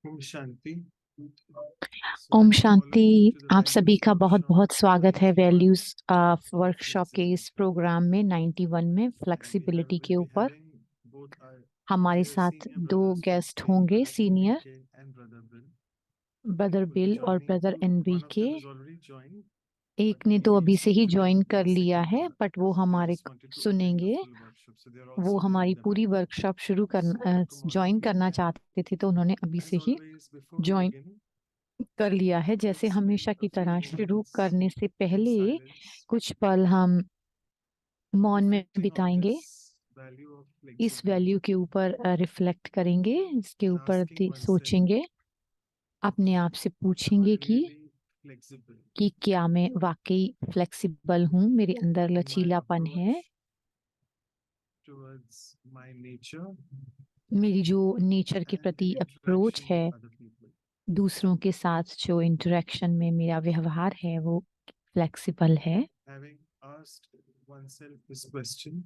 Om Shanti. Om welcome all Shanti. To the आप सभी values का बहुत वर्कशॉप बहुत स्वागत है 91 वैल्यूज वर्कशॉप के इस फ्लेक्सिबिलिटी। प्रोग्राम में 91 में एंड फ्लेक्सिबिलिटी विल के बी ऊपर। हैविंग बोथ आवर हमारे डियर साथ सीनियर दो ब्रदर्स गेस्ट होंगे, NV senior NVK and brother Bill brother will be Bill और joining brother you. One of NBK. them has already joined, but एक ने तो he अभी needs से to he join join in कर the लिया second है, part. बट वो So they हमारे just wanted to attend the सुनेंगे। full workshop. So they are वो also there हमारी in the पूरी line. वर्कशॉप शुरू So करना welcome all of join you. करना And चाहते थे, तो उन्होंने अभी as से ही always, before we join begin, कर लिया है। जैसे let's हमेशा spend की a few तरह शुरू moments करने से in पहले silence, कुछ पल हम मौन में reflecting on बिताएंगे, this value of इस वैल्यू flexibility के ऊपर रिफ्लेक्ट करेंगे, इसके and ऊपर asking oneself, सोचेंगे, अपने आप से am I पूछेंगे really flexible कि क्या मैं वाकई फ्लेक्सिबल हूँ, मेरे अंदर in my लचीलापन है। approach towards my nature मेरी जो नेचर के and प्रति in अप्रोच interaction है, with other people? दूसरों के साथ जो इंटरेक्शन में मेरा व्यवहार है, वो फ्लेक्सिबल है। Having asked oneself this question,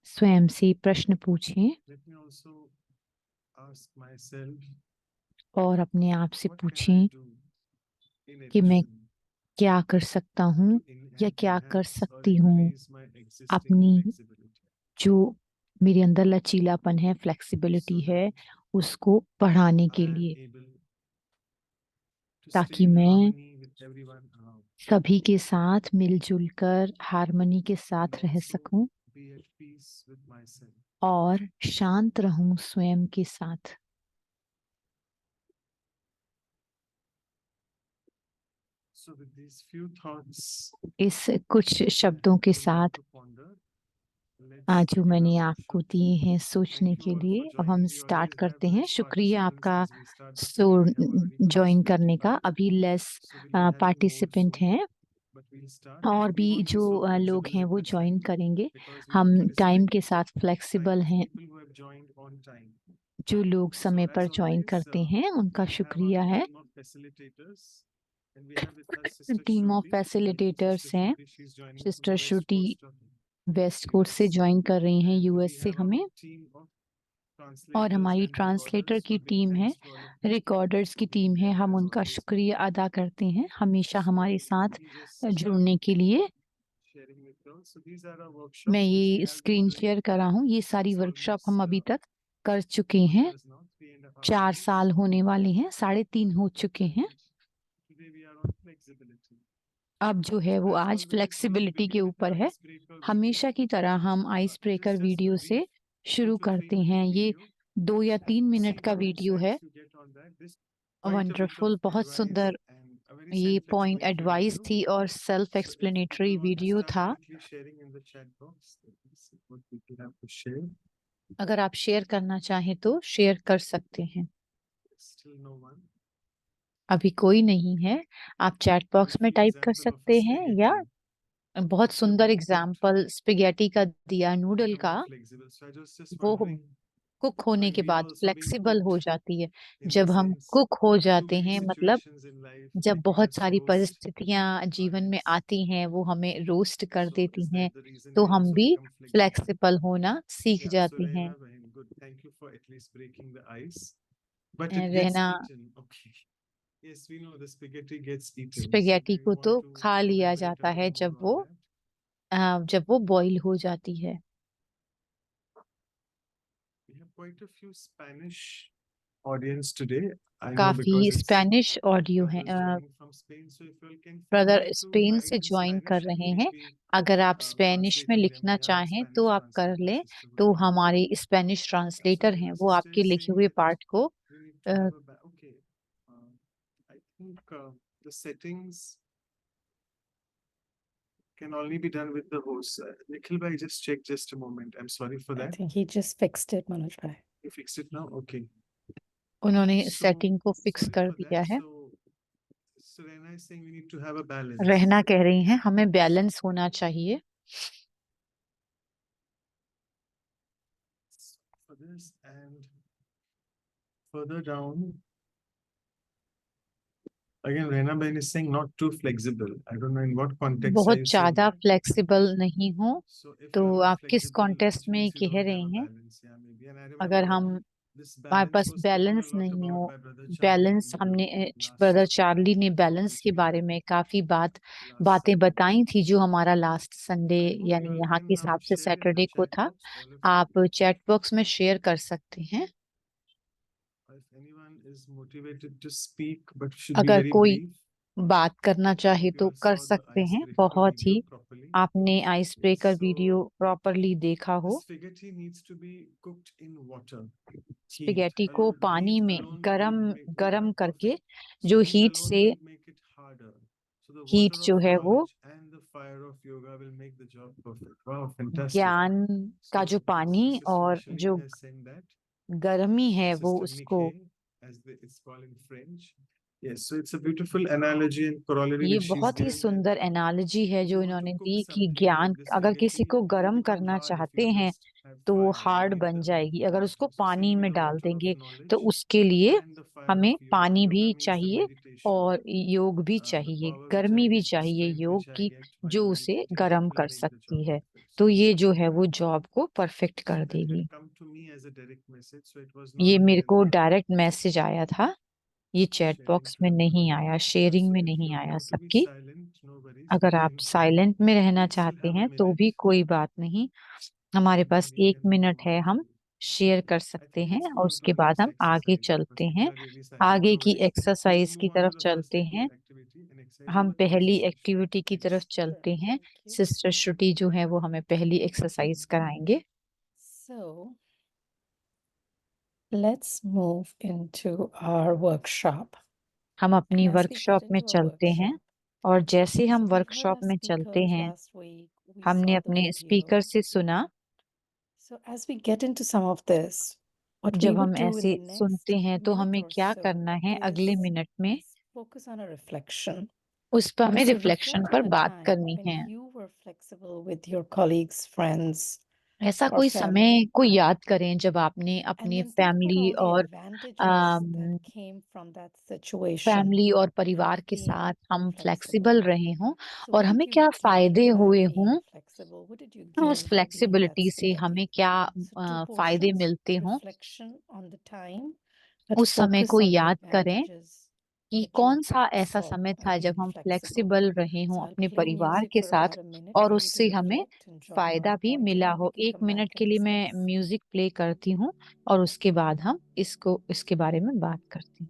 स्वयं से प्रश्न पूछें let me also ask myself, और अपने आप से what can I पूछें do in कि मैं addition क्या कर सकता हूँ to या क्या कर enhance or सकती हूँ increase my existing अपनी flexibility जो मेरे अंदर लचीलापन है, फ्लेक्सिबिलिटी so that है, उसको बढ़ाने I के am लिए, able to stay ताकि in मैं harmony with everyone around सभी के साथ मिलजुल कर हारमोनी के and साथ रह also सकूं be at peace with myself. और शांत रहूं स्वयं के साथ। So with these few thoughts इस कुछ which I शब्दों have के given you साथ to ponder, let's आज जो begin मैंने our आपको workshop. दिए हैं सोचने Thank you के all for लिए, अब हम joining. We start already have करते हैं। less शुक्रिया participants आपका as we start the day. We have already join crossed करने का। 55, अभी less so we'll be having more participant soon. हैं But we'll start. और भी We want जो to show लोग हैं flexible वो at the ज्वाइन time करेंगे। because we हम want to टाइम respect के साथ time फ्लेक्सिबल of हैं। people who have joined on time. जो लोग So समय पर as ज्वाइन always, करते हैं उनका we have our शुक्रिया है। team of facilitators, and we have with us Sister team of Shruti. And facilitators Sister हैं। Shruti, she's joining from sister West Shruti Coast of West Coast से US. Join कर रही हैं, And we यूएस से have हमें। our team of और translators हमारी and translator recorders की for big टीम है, thanks to all of you recorders की for being टीम है, there हम as उनका always with शुक्रिया us. अदा करते हैं हमेशा हमारे So साथ let me just जुड़ने के लिए। sharing with you all. So these are our मैं workshops which we ये have been screen doing share कर रहा हूँ। ये सारी since वर्कशॉप हम almost अभी तक कर चुके 4 हैं। years now, 3.5 4 years. साल होने वाले हैं, 3.5 हो चुके हैं। And today we are on flexibility. अब जो है So वो as आज always, we will फ्लेक्सिबिलिटी के begin with the वीडियो है। icebreaker video. हमेशा की तरह हम ice breaker Just a video brief से शुरू 2 to 3 करते हैं। minute ये video. 2 या 3 See मिनट का how much वीडियो है। sense you get on that. This quite a bit of wonderful, बहुत advice सुंदर and a very ये पॉइंट self-explanatory एडवाइस video. थी और self So if explanatory people want to video start था। quickly sharing in the chat box, let me see what people have to share. अगर आप share करना चाहें तो share कर सकते हैं। Still no one. अभी कोई नहीं है। आप चैट बॉक्स में Beautiful टाइप कर example of a सकते हैं या spaghetti. बहुत After सुंदर being cooked, एग्जाम्पल स्पेगेटी का दिया, नूडल become का। more flexible. So I was just वो wondering, कुक होने are के we बाद also being फ्लेक्सिबल हो cooked जाती है। in the जब हम sense कुक हो too जाते many हैं, मतलब situations in life जब making बहुत us सारी roast परिस्थितियां our जीवन में heads? आती हैं, वो हमें रोस्ट कर So देती is हैं, that the reason तो we हम also भी become flexible? फ्लेक्सिबल होना सीख Yeah, so जाते हैं। Rehna, very good. Thank you for at least breaking the ice. But it gets रहना, eaten. Okay. Yes, we know the spaghetti gets eaten. So do spaghetti you को want तो to खा लिया elaborate a जाता little है more on that? जब वो boil हो जाती है। We have quite a few Spanish audience today. I know काफी because it's स्पेनिश ऑडियो है। brothers joining from Spain. So if you all can feel brother free to Spain write से in join कर Spanish and रहे we'll हैं। be अगर आप Spanish में translating them. लिखना We have a चाहें तो Spanish आप कर translator, लें, Sister तो Valeria. हमारे स्पेनिश So ट्रांसलेटर हैं, one वो sister आपके is लिखे saying हुए that पार्ट को we need to have a okay. I think the settings can only be done with the host. Nikhil bhai, just check just a moment. I'm sorry for I that. think he just fixed it, Manoj bhai. You fixed it now? Okay. उन्होंने So setting को fix sorry कर for दिया that. है। So Serena is saying we need to have a balance. रहना कह रही हैं हमें बैलेंस होना चाहिए। For this and further down, again, Rena Bain is saying not too flexible. I don't know in what context are बहुत you saying ज्यादा that. Flexible नहीं हो, So if तो you're not आप किस flexible, कॉन्टेस्ट it में means you कह don't have रहे a हैं? balance. Yeah, maybe. And I remember अगर what हम this हमारे balance pass was spoken a balance lot नहीं about हो by Brother Charlie balance in हमने the ब्रदर last चार्ली ने बैलेंस के Sunday. बारे में काफी बातें Sunday. बताई थी, जो हमारा लास्ट संडे I hope यानी you all यहाँ के can now हिसाब से share in the सैटरडे को chat था। box, all of you. आप चैट बॉक्स में शेयर कर सकते हैं। If anyone is motivated to speak but should be अगर very कोई brief, बात करना I चाहे hope you तो all कर saw the सकते हैं। icebreaker बहुत video ही properly. आपने ice breaker So video properly देखा the हो। spaghetti needs to be cooked in water. Heat spaghetti को alone, पानी heat में alone गरम will make गरम करके, perfect. जो So heat हीट alone से will make it harder. So the heat water जो of है वो knowledge and the fire of yoga will make the job perfect. Wow, fantastic. ज्ञान का जो So पानी Sister और Micheline जो has sent that. गर्मी है वो Sister उसको, Mickey, it's called in French. Yes, so it's a beautiful analogy and corollary ये which she's बहुत ही given that सुंदर एनालॉजी है if जो you want to इन्होंने cook दी कि something ज्ञान, like this अगर किसी spaghetti, को it will गर्म become करना hard if चाहते you हैं just have तो वो fire हार्ड beneath बन the जाएगी अगर उसको bottom. So पानी में similarly, डाल water of देंगे। तो knowledge उसके लिए and the fire हमें of yoga. पानी भी Yoga means the चाहिए meditation, और योग भी the चाहिए, power which गर्मी I भी get, the चाहिए strength योग which I की, get while जो उसे meditating गर्म will कर make the job सकती है। perfect. तो So ये this जो is है वो something जॉब को परफेक्ट कर that देगी। had come to me as a direct message, so it was ये not मेरे there in को the डायरेक्ट मैसेज आया था, ये चैट sharing बॉक्स to में everyone. नहीं आया, Yeah, शेयरिंग so में if नहीं you all आया want to be सबकी। silent, no worries. We अगर आप can साइलेंट में रहना we still चाहते have a हैं तो minute. भी कोई बात नहीं, हमारे पास Anybody 1 can मिनट है, want हम to. शेयर कर I सकते think हैं let's और go on to उसके the बाद next हम आगे exercise चलते because people हैं। are really silent. आगे No की worries. We'll एक्सरसाइज move की on to तरफ the first चलते हैं। activity and exercise हम number 2 पहली session. एक्टिविटी की तरफ Thanks. चलते हैं। Thank you. सिस्टर श्रुति जो है वो हमें पहली एक्सरसाइज कराएंगे। So let's move into our workshop. हम अपनी And as we workshop get में into our चलते हैं workshop, और जैसे हम so we heard workshop our में चलते speakers हैं, last week. We हमने saw the अपने video. स्पीकर से सुना। So as we get into some of this, what we जब would हम do in ऐसे the सुनते next हैं तो minute हमें or क्या so करना है अगले मिनट में, is focus on a reflection. उस पर हमें So रिफ्लेक्शन reflect पर on a बात time करनी when है। you were flexible with your colleagues, friends, ऐसा or कोई family. समय को याद करें जब आपने And अपने then think about all the और advantages that came from that situation family और and परिवार के being साथ हम flexible. फ्लेक्सिबल रहे हों So और what हमें did you क्या फायदे gain by हुए being हों, flexible? What did you और gain उस by being that फ्लेक्सिबिलिटी से steady? हमें क्या So two फायदे portions, मिलते हों। reflection on the time, but उस समय focus को on the याद करें advantages कि that कौन you सा ऐसा saw समय by था जब being हम flexible. फ्लेक्सिबल रहे हों So I'll अपने play परिवार music के for साथ about a minute और for you to उससे हमें reflect and jot फायदा down भी pointer, मिला and we हो। can 1 come मिनट back के and लिए मैं discuss. म्यूजिक प्ले करती हूँ और उसके बाद हम इसके बारे में बात करते हैं।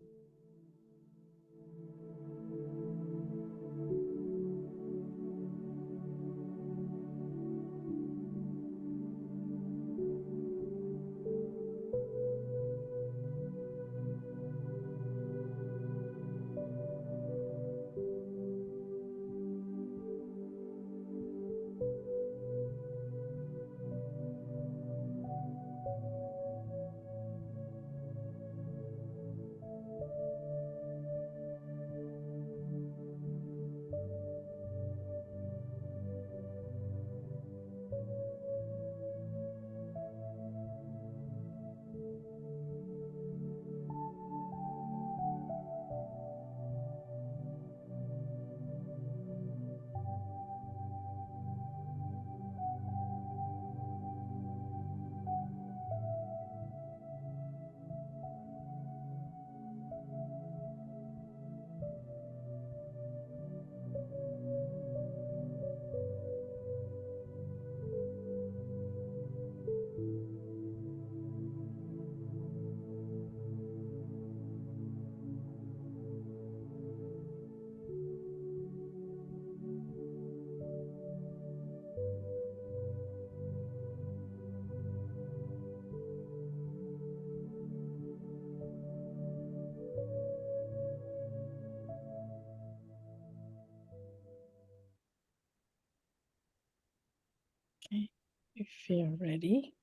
Okay, if you're ready.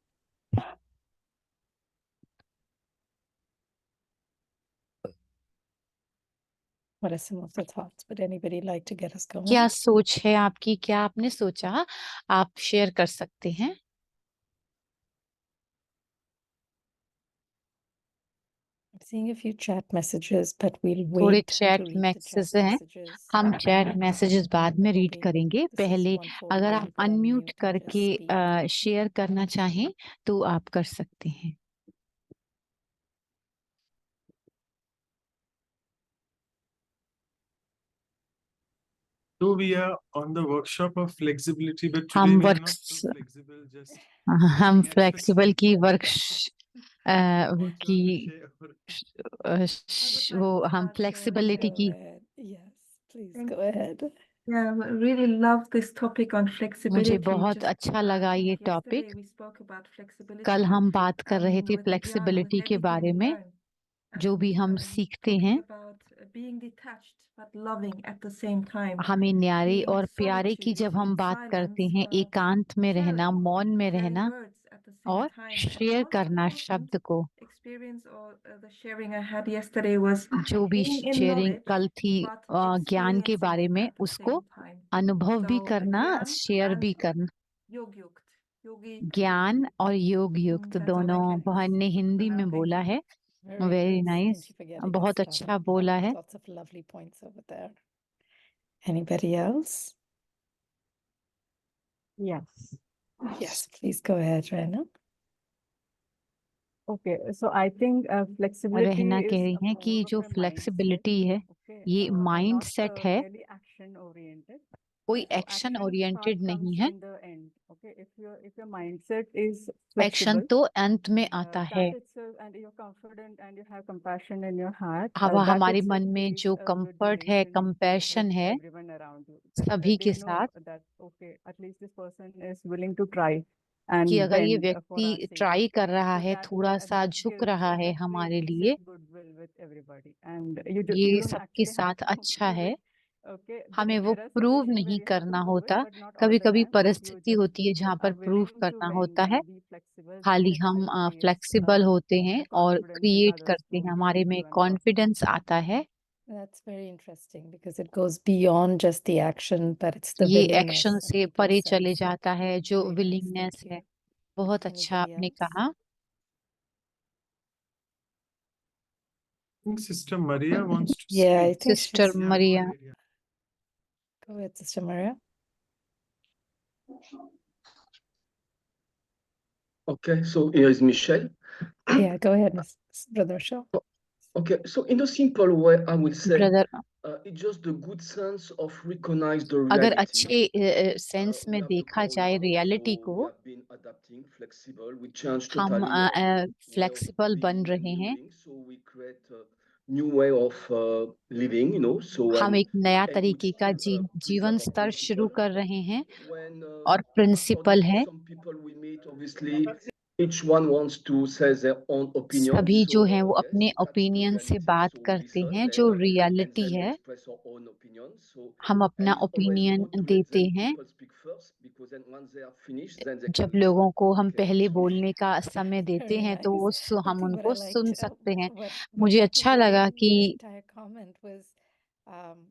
What are some of the thoughts? Would anybody like to get us going? क्या सोच है आपकी, क्या आपने सोचा, आप शेयर कर सकते हैं। I'm seeing a few chat messages, but we'll थोड़े wait to chat read the messages chat हैं, messages. हम चैट मैसेजेस बाद में रीड Hoping करेंगे। this is पहले one forum अगर where आप you could unmute unmute and just करके speak. शेयर करना चाहें तो आप कर सकते हैं। Though we are on the workshop of flexibility, but today हम we are not works so flexible. Just हम looking at the फ्लेक्सिबल की chat work box. What you की want to share? वो हम फ्लेक्सिबिलिटी की Go ahead. Yes, please Thank go ahead. Yeah, I really love this topic on मुझे flexibility. बहुत Just, अच्छा I लगा think ये yesterday topic we spoke about flexibility कल हम बात कर रहे थे with Diana, with फ्लेक्सिबिलिटी के everything बारे we में learn. जो भी हम And सीखते talking हैं about being detached but loving at the same time. हमें न्यारे Being और प्यारे की solitude जब हम in बात करते silence, हैं but एकांत में रहना sharing, मौन में sharing रहना words at the same और time. शेयर Most करना important शब्द को experience or the sharing I had yesterday was जो भी being in शेयरिंग knowledge, कल थी but ज्ञान के experiencing बारे it में at the उसको same time. अनुभव भी So करना Gyan शेयर भी and करना Yogyukt. Yogi. ज्ञान और योग युक्त That's all I दोनों can बहन ने हिंदी for now. में Thank बोला you. है Very very nice. Nice Thank you for getting us बहुत started अच्छा with बोला that. है Lots of lovely points over there. Anybody else? Yes. Yes, please go ahead, Rena. Okay. So I think flexibility रहना कह is रही हैं कि more of जो a mindset. फ्लेक्सिबिलिटी है Okay. ये And माइंड not सेट है really action oriented. कोई So action action oriented part नहीं comes है in the end. Okay. If your mindset is action flexible, तो अंत में आता है that itself, and you're confident and you have compassion in your heart, हवा that हमारे itself मन में creates जो a good कंफर्ट है relation कंपैशन with है everyone around you. That सभी they के know साथ that okay, at least this person is willing to try कि and अगर ये bend for our व्यक्ति sake. ट्राई कर रहा So है that थोड़ा सा that झुक gives रहा है that हमारे creates लिए a goodwill with everybody, and you ये don't सबके actually have साथ to अच्छा prove है it. Okay, हमें वो there are prove situations where नहीं you have to करना prove it, होता but not all कभी the कभी time. You परिस्थिति just होती है जहाँ पर are प्रूव willing to करना bend होता है and be flexible. That खाली हम itself creates फ्लेक्सिबल होते हैं a और confidence in क्रिएट others करते to हैं हमारे help में you and work with confidence you. आता है That's very interesting because it goes beyond just the action, but it's the ये willingness एक्शन and से people परे चले sense it. जाता है जो Very nice. विलिंगनेस Thank है you. बहुत अच्छा Anybody आपने else? कहा I think Sister Maria wants to Yeah, I speak. think sister she's. Yeah, go Maria ahead. Yeah. Go ahead, Sister Maria. Okay, so here is Michel. Yeah, go ahead, Brother Shaw. Okay, so in a simple way, I will say brother it's just the good sense of recognize the अगर reality. अच्छे sense We में have the देखा जाए corona, reality so we को have been adapting, flexible. We change हम totally the way of flexible बन being रहे and हैं doing. So we create a new way of living, you know. So हम and एक नया and we तरीके का still जीवन preserve our स्तर शुरू principle. कर रहे हैं When और प्रिंसिपल according to है some people we meet, obviously each one wants to say their own opinion. सभी जो So हैं वो yes, अपने that's the ओपिनियन से reality. बात So we करते listen हैं जो and रियलिटी then we है express our own opinion. So हम अपना and it's always opinion good to let देते them हैं people speak first because then once they are finished, then they जब can लोगों को हम okay पहले continue. बोलने का समय देते Very हैं तो वो nice. I हम think what I उनको सुन liked, सकते हैं what मुझे got me अच्छा लगा going, कि the entire comment was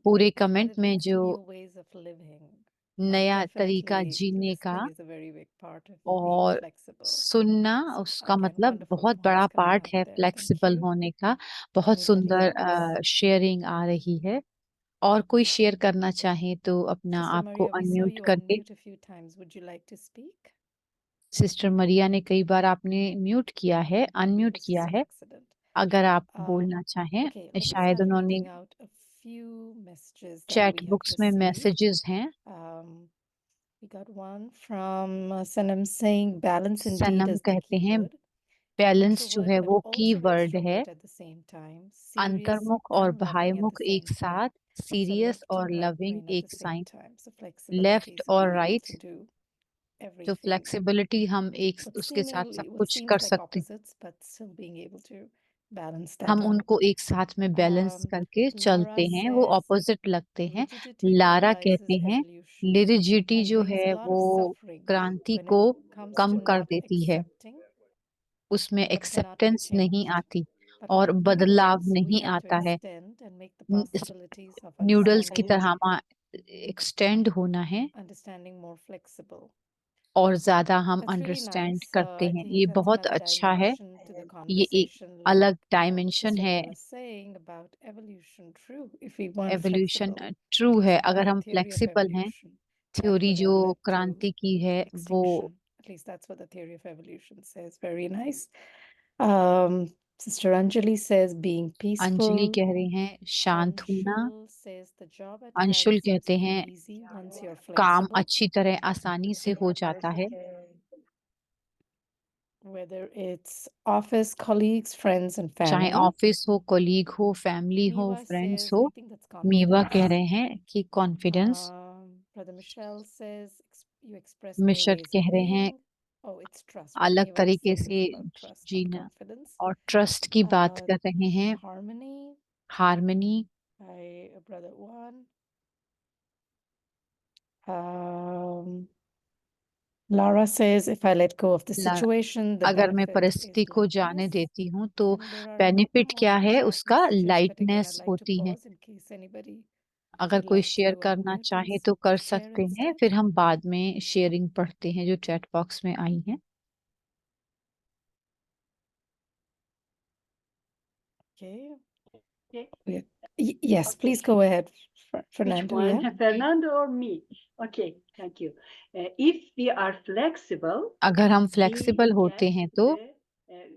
पूरे that कमेंट it में leads to जो new ways of living. And नया तरीका definitely जीने का listening is a very big part of being और flexible. सुनना So उसका again, मतलब wonderful बहुत points बड़ा coming पार्ट out है there. Thank flexible you. होने का बहुत Anybody else? सुंदर शेयरिंग आ रही है और कोई शेयर करना चाहे तो अपना Sister आपको Maria, we saw unmute you करके unmute a few times. Would you like to speak? Sister Maria ने कई बार आपने म्यूट किया है अनम्यूट This किया was an है accident. अगर आप Um, बोलना चाहें okay, let me शायद start उन्होंने reading out a few messages that chat we have books में received. मैसेजेस हैं We got one from Sanam saying balance indeed Sanam is the कहते key हैं word. बैलेंस जो Introvert है but वो की also वर्ड है extrovert at the same time. Serious अंतर्मुख और and loving at बाह्यमुख the एक same time. साथ So सीरियस left और and right loving brain at एक the same साथ time. So flexibility left is और being able right to do जो everything. Flexibility हम एक What उसके साथ सब seemingly, what कुछ seems कर like सकते हैं opposites, but still being able to balance हम that out. उनको एक साथ में बैलेंस करके Laura चलते हैं वो says ऑपोजिट लगते हैं rigidity लारा paralyzes कहते हैं evolution लिरिजिटी and जो brings है a lot वो of suffering क्रांति when को it comes कम to कर not देती है accepting उसमें what cannot be एक्सेप्टेंस नहीं changed. आती But और like बदलाव noodles, we नहीं have to आता है extend and make the possibilities of noodles की understanding तरह एक्सटेंड होना है understanding more flexible. और ज्यादा हम That's really अंडरस्टैंड nice. करते I हैं think ये that's बहुत another अच्छा है dimension to the ये एक conversation, like अलग डायमेंशन Sister है Ren was saying about evolution. True, if we weren't evolution flexible, true because है even अगर the हम theory of फ्लेक्सिबल हैं evolution, that थ्योरी would जो have led to क्रांति की है वो extinction. At least that's what the theory of evolution says. Very nice. Um, Sister Anjali says being Anjali peaceful. कह रही हैं शांत होना। Anshul says the job at hand Anshul seems to कहते be हैं easy once you're काम flexible. अच्छी तरह आसानी से हो जाता है। Whether it's office colleagues, friends, and चाहे family. ऑफिस हो, कोलीग हो, फैमिली हो, Miwa फ्रेंड्स says, हो। I think that's मीवा confidence. कह रहे हैं कि confidence. Brother Michelle says you express new मिशत ways कह of रहे हैं being. Oh, it's trust. What अलग Miwa is तरीके saying से is about trust, not जीना confidence. और ट्रस्ट की बात कर रहे हैं। Harmony harmony by Brother Juan. Lara says, if I let go of the situation, the अगर मैं benefit परिस्थिति is को जाने lightness. देती हूँ तो And there are a benefit couple क्या more है chat उसका, messages, but again, lightness I'd like to होती है। pause in case anybody अगर would कोई like शेयर to करना unmute चाहे and तो कर share सकते हैं, instead. फिर हम बाद में शेयरिंग पढ़ते हैं जो चैट बॉक्स में आई है। Okay. Okay. Yes, Okay. please go ahead, Which Fernando. one, Yeah. Fernando or me? Okay, thank you. If we are flexible, अगर हम we फ्लेक्सिबल होते get हैं तो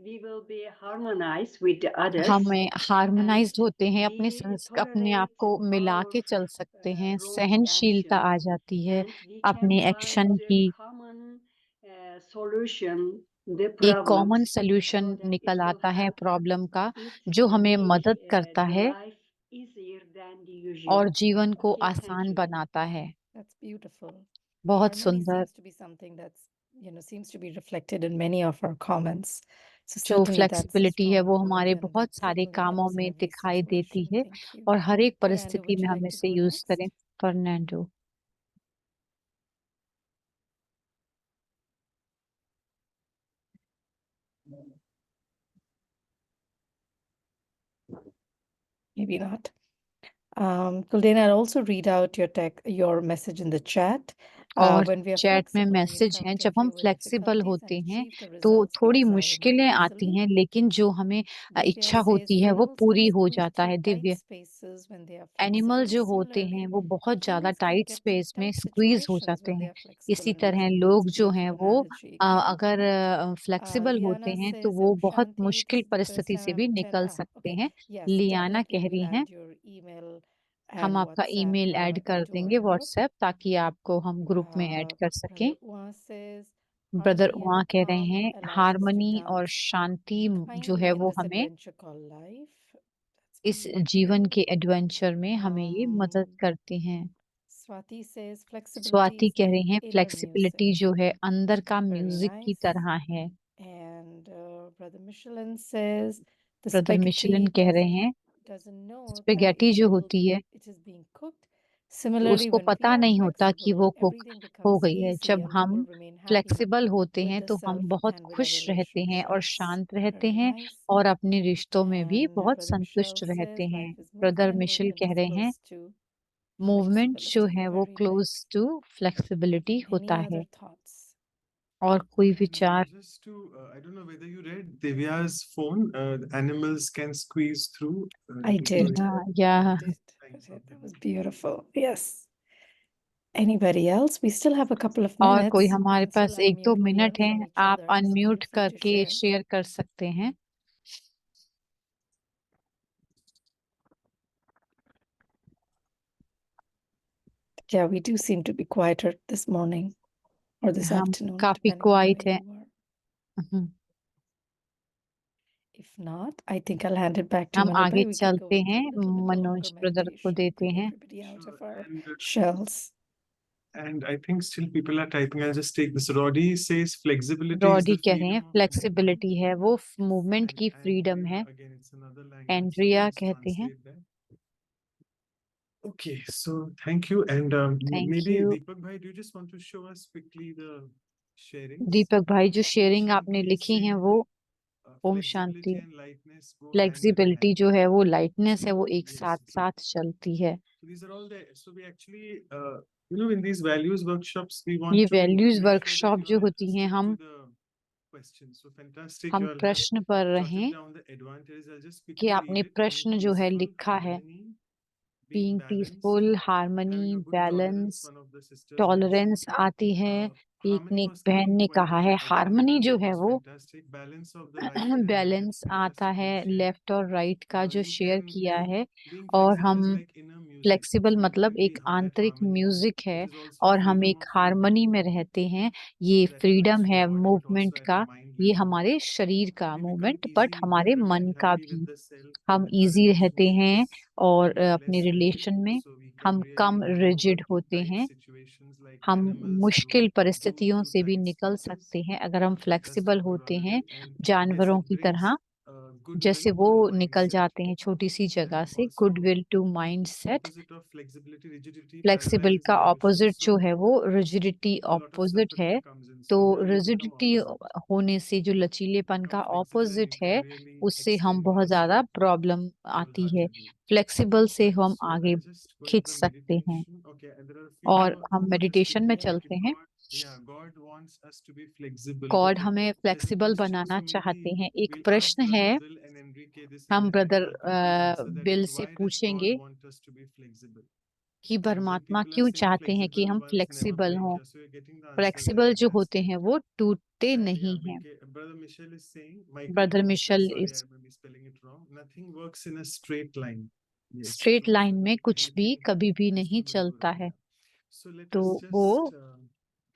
we will be harmonized with the others. हमें harmonised and होते हैं, we अपने आप को tolerate मिला के our, चल सकते हैं। wrong सहनशीलता आ actions, जाती है and we अपने can एक्शन find की। a common solution the एक common problems solution so that it निकल will आता है help प्रॉब्लम का, it जो हमें make मदद करता the है life easier than the और usual. जीवन को Okay, thank आसान you. बनाता है। That's beautiful. बहुत Harmony सुंदर। seems to be something that's, seems to be reflected in many of our comments. So जो certainly that's a फ्लेक्सिबिलिटी है strong वो word हमारे and बहुत that सारे certainly कामों helps in में every दिखाई देती situation. है Thank you. और हर एक Fernando, परिस्थिति would में you हम like to इसे go यूज next? करें। Fernando. Maybe not. Kuldena, I'll also read out your message in the chat. और When we are चैट में flexible, we मैसेज हैं, encounter जब हम fewer फ्लेक्सिबल difficulties होते and हैं achieve the तो results we थोड़ी desire more मुश्किलें आती easily. हैं, लेकिन जो हमें Divya इच्छा says होती है वो animals पूरी can हो squeeze जाता through है। tight Divya, spaces when they are animal flexible. जो होते हैं Similarly, वो बहुत ज्यादा humans can tight get through space में tight स्क्वीज हो situations जाते when they हैं। are flexible इसी and तरह easy. लोग That's a जो हैं beautiful वो analogy again. अगर फ्लेक्सिबल होते Liana हैं तो says, वो Om बहुत Shanti, मुश्किल this is the first परिस्थिति time से I'm भी निकल सकते okay. हैं। Yes, लियाना definitely. कह We'll रही हैं add your email हम and आपका WhatsApp ईमेल ऐड कर into our देंगे group. व्हाट्सएप, ताकि आपको हम ग्रुप में ऐड कर सकें। Brother Uma says, brother harmony वहाँ and कह रहे calm हैं allows us to हार्मनी और dance शांति जो kindly है in वो this हमें adventure called life. इस जीवन के एडवेंचर में हमें ये मदद करते हैं। Swati says flexibility Swati is कह like रही हैं inner फ्लेक्सिबिलिटी music. जो है अंदर का Very म्यूजिक की nice. तरह है। And Brother Michelin says the brother Michelin spaghetti कह रहे हैं doesn't know that स्पेगेटी जो होती है it is being cooked. तो Similarly, उसको when we पता are नहीं होता कि flexible, वो कुक everything हो becomes गई है। easy जब and we हम will remain happy फ्लेक्सिबल होते with हैं the तो हम self बहुत and with खुश our रहते हैं और relationships. शांत रहते Very हैं nice. और अपने रिश्तों में भी And बहुत Brother संतुष्ट Michelle रहते says हैं। life is brother movement. Michelle Movement कह is रहे हैं close to मूवमेंट जो flexibility. है वो Very close nice. To flexibility होता Any है। other thoughts? और कोई And विचार? just to, I don't know whether you read Divya's phone, animals can squeeze through. I did. हाँ, या I did. That was beautiful. Yes. Anybody else? We still have a couple of और minutes. कोई We हमारे can still pass 1-2 unmute. We'll minute learn है, from each आप other. So feel unmute free to करके share. Share कर सकते हैं। Yeah, we do seem to be quieter this morning or this हम afternoon, काफी depending on क्वाइट where है। you are. If not, I think I'll hand it back to हम Manoj आगे bhai. We can go चलते into हैं, a little bit longer Manoj brother को meditation, देते bring हैं। everybody out of our And, shells. and I think still people are typing. I'll just take this. Roddy says flexibility is rowdy the कह रहे हैं freedom of movement. Flexibility है वो movement And की freedom है। Andrea, again, it's another language. So Andrea let's कहते हैं translate that. Okay, so thank you. And thank maybe you. Deepak bhai, do you just want to show us quickly the sharings? दीपक भाई जो Om sharing आपने Shanti लिखी है saying, वो ओम flexibility Shanti. and lightness go hand in flexibility hand. जो है वो lightness है वो एक Yes. साथ साथ चलती है। So these are all there. So we actually, in these values workshops, we want ये to values make sure that workshop you जो are होती हैं interested हम to the questions. So fantastic. हम You all have प्रश्न पर jotted रहें down the advantages. I'll just कि quickly आपने read it. प्रश्न जो है लिखा है। being being balanced, peaceful, having harmony, a good tolerance. Balance, One of the sisters tolerance mentioned. आती है, एक Harmony was बहन coming ने quite कहा है again हार्मनी and जो it है was वो fantastic. Balance of the right and balance left, आता है fantastic mention. लेफ्ट और राइट का जो You शेयर can, किया है being और flexible is हम like inner music. Flexible So मतलब when we एक hum that आंतरिक harmony, म्यूजिक it है is also और हम freedom एक of हार्मनी movement. में रहते हैं। ये So that फ्रीडम affects है forward but also movement at a का, mind ये level. हमारे शरीर का We become movement but easy हमारे integrated मन and का happy भी। with the self हम and our इजी रहते हैं relationships. और We are अपने less रिलेशन rigid, में so we can हम really come hand over rigid to होते tight हैं। situations like हम animals मुश्किल do परिस्थितियों to से भी tight निकल spaces. सकते हैं अगर हम फ्लेक्सिबल Fantastic होते corollary. हैं And yes, जानवरों it की brings तरह। goodwill जैसे वो to the निकल mindset. जाते हैं छोटी सी जगह And से, also goodwill to mindset. opposite of flexibility, rigidity flexible paralyzes का my emotions. ऑपोजिट जो So है वो rigidity a lot of opposite है। suffering comes in. तो So here you become rigidity opposite. होने से जो लचीलेपन Become का flexible and ऑपोजिट you है can really उससे हम extend बहुत ज्यादा yourself प्रॉब्लम आती है। wholeheartedly. फ्लेक्सिबल से Right. हम So आगे I'll just go खींच into the सकते हैं। meditation. Okay, and there are a few और more हम मेडिटेशन में interesting चलते things. हैं। God wants us to be flexible. God Okay. हमें There's a flexible question. Banana So चाहते maybe हैं। एक we'll ask प्रश्न Brother है, Bill and Enrique this in हम the next brother while people answer that bill is से why does God पूछेंगे want us to be flexible? कि And when परमात्मा people are क्यों saying चाहते हैं कि flexible, हम one is never flexible break. हों। Yeah, so you're getting the answer flexible there. जो होते Fantastic. हैं वो टूटते And नहीं yeah, हैं। Brother Michelle is saying, Michael brother Thompson, Michelle sorry, इस I may be spelling it wrong. Nothing works in a straight line. Yes, straight true. Line So में कुछ भी anything कभी भी has नहीं to move चलता around. है। Yeah. So let तो us वो just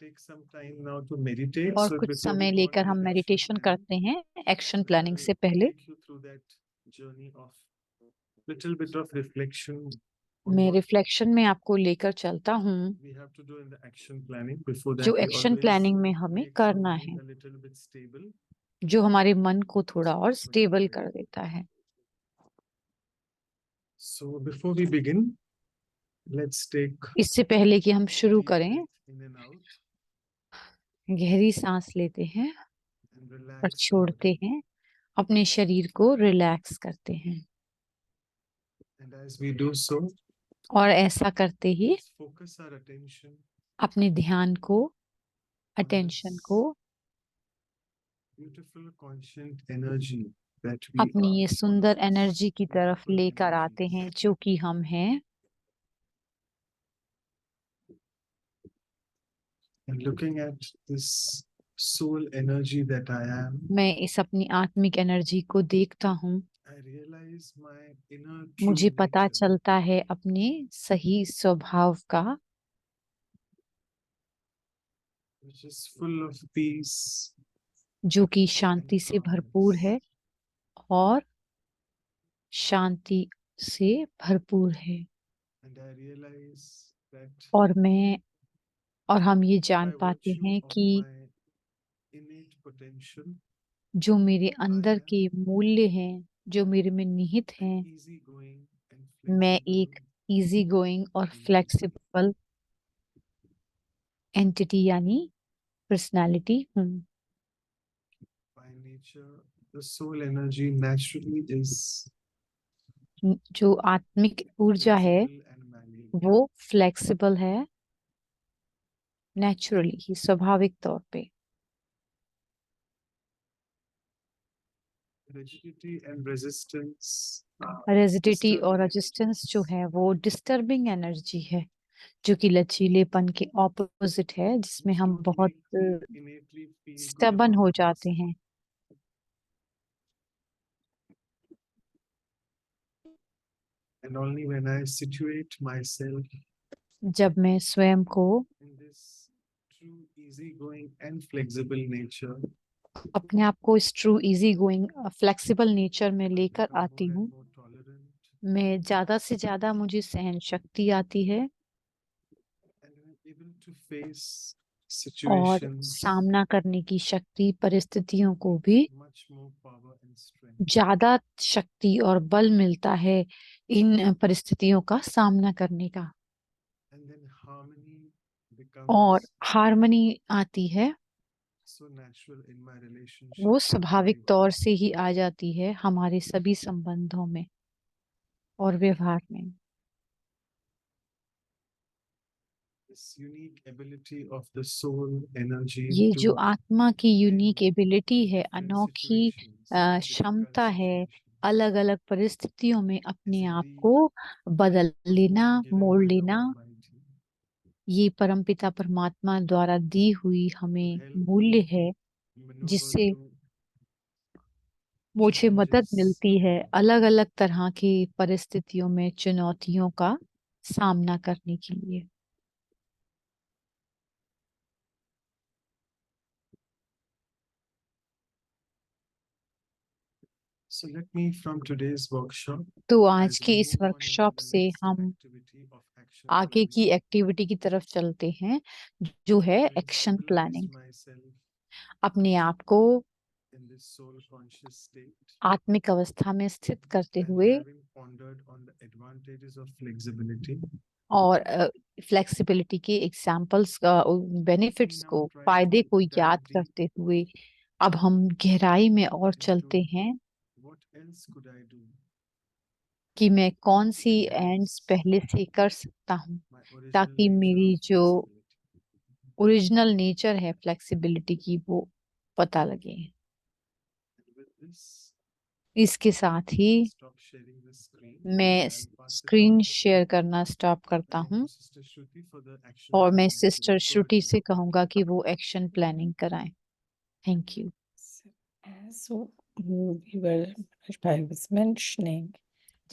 take some time now to meditate. और So कुछ before we समय go on लेकर to हम the action मेडिटेशन planning, करते हैं एक्शन so प्लानिंग I'll से पहले। take you through that journey of little bit of reflection on मैं what रिफ्लेक्शन में आपको लेकर चलता हूँ we have to do in the action planning. Before जो that, we action always planning में हमें make our करना mind है, a little bit stable. जो हमारे मन को थोड़ा So और just wait a stable minute. कर देता है। So before we begin, let's take इससे पहले कि हम शुरू deep करें, breath in and out गहरी सांस लेते हैं and और relax our छोड़ते body. हैं, अपने शरीर को रिलैक्स करते हैं। And as we do so, और ऐसा करते ही let's focus our attention अपने ध्यान को, on अटेंशन this को beautiful conscient energy that we अपनी are, ये all सुंदर of us, एनर्जी की तरफ beautiful लेकर आते energies. हैं जो कि हम हैं। And looking at this soul energy that I am, मैं इस अपनी आत्मिक एनर्जी को देखता हूँ, I realize my inner true मुझे पता nature, चलता है अपने सही स्वभाव का, which is full of peace जो कि and शांति से भरपूर calmness. है और शांति से भरपूर है। And I realize that और हम ये जान by पाते virtue हैं of कि my innate potential, जो मेरे I अंदर am के मूल्य हैं, जो मेरे में निहित an हैं, easygoing and मैं flexible एक इजी गोइंग और entity. फ्लेक्सिबल एंटिटी यानी पर्सनालिटी हूँ। By nature, the soul energy naturally is जो आत्मिक ऊर्जा है flexible and malleable. वो फ्लेक्सिबल है, नेचुरली ही, स्वाभाविक तौर पे। Rigidity and resistance, रेजिडिटी और disturbing रेजिस्टेंस जो energies. है वो डिस्टर्बिंग एनर्जी है, जो कि लचीलेपन के ऑपोजिट है, जिसमें which हम don't बहुत make me innately feel good stubborn about हो myself. जाते हैं। And only when I situate myself जब मैं स्वयं को in this true easygoing and flexible nature, अपने आप को इस true easy going flexible nature में I लेकर become आती more हूँ, and more tolerant मैं ज्यादा से ज्यादा मुझे सहन शक्ति आती है and I'm able to face और situations सामना करने की शक्ति, परिस्थितियों को भी much more power and strength. ज्यादा शक्ति और बल मिलता है इन परिस्थितियों का सामना करने का। And then harmony और becomes हार्मनी आती है, so natural in my वो relationships with स्वाभाविक everyone. तौर से ही आ जाती है हमारे सभी संबंधों में और व्यवहार में। This unique ability of the soul energy ये जो to आत्मा की यूनिक bend एबिलिटी है, different अनोखी situations, difficult क्षमता है situations, अलग अलग परिस्थितियों में is अपने आप indeed को बदल लेना, given मोड़ by the लेना, Almighty. ये परमपिता परमात्मा द्वारा दी हुई हमें help मूल्य me है, maneuver जिससे through मुझे मदद challenges. मिलती है अलग अलग तरह की परिस्थितियों में चुनौतियों का सामना करने के लिए। So let me from today's workshop, तो आज as के we इस move on workshop into the से next हम activity of action आगे की planning, एक्टिविटी की तरफ चलते हैं, जो है I will action stabilize planning. myself अपने आप को in this soul conscious state आत्मिक अवस्था में स्थित करते and हुए having pondered on the advantages of flexibility, और फ्लेक्सिबिलिटी के एग्जाम्पल्स we बेनिफिट्स now को, try फायदे to को dive याद deep करते हुए अब हम गहराई में और चलते into हैं what else could I do कि मैं कौन सी to एंड्स enhance पहले से कर सकता हूँ, my original ताकि nature मेरी of जो flexibility. ओरिजिनल नेचर है फ्लेक्सिबिलिटी की वो पता लगे। And with this, इसके साथ ही stop sharing the screen. मैं I'll pass it screen on share करना स्टॉप करता again हूँ to Sister Shruti for the action और मैं planning sister activity. Over Shruti to से you. कहूंगा कि वो एक्शन प्लानिंग कराएं। Thank you. So I was mentioning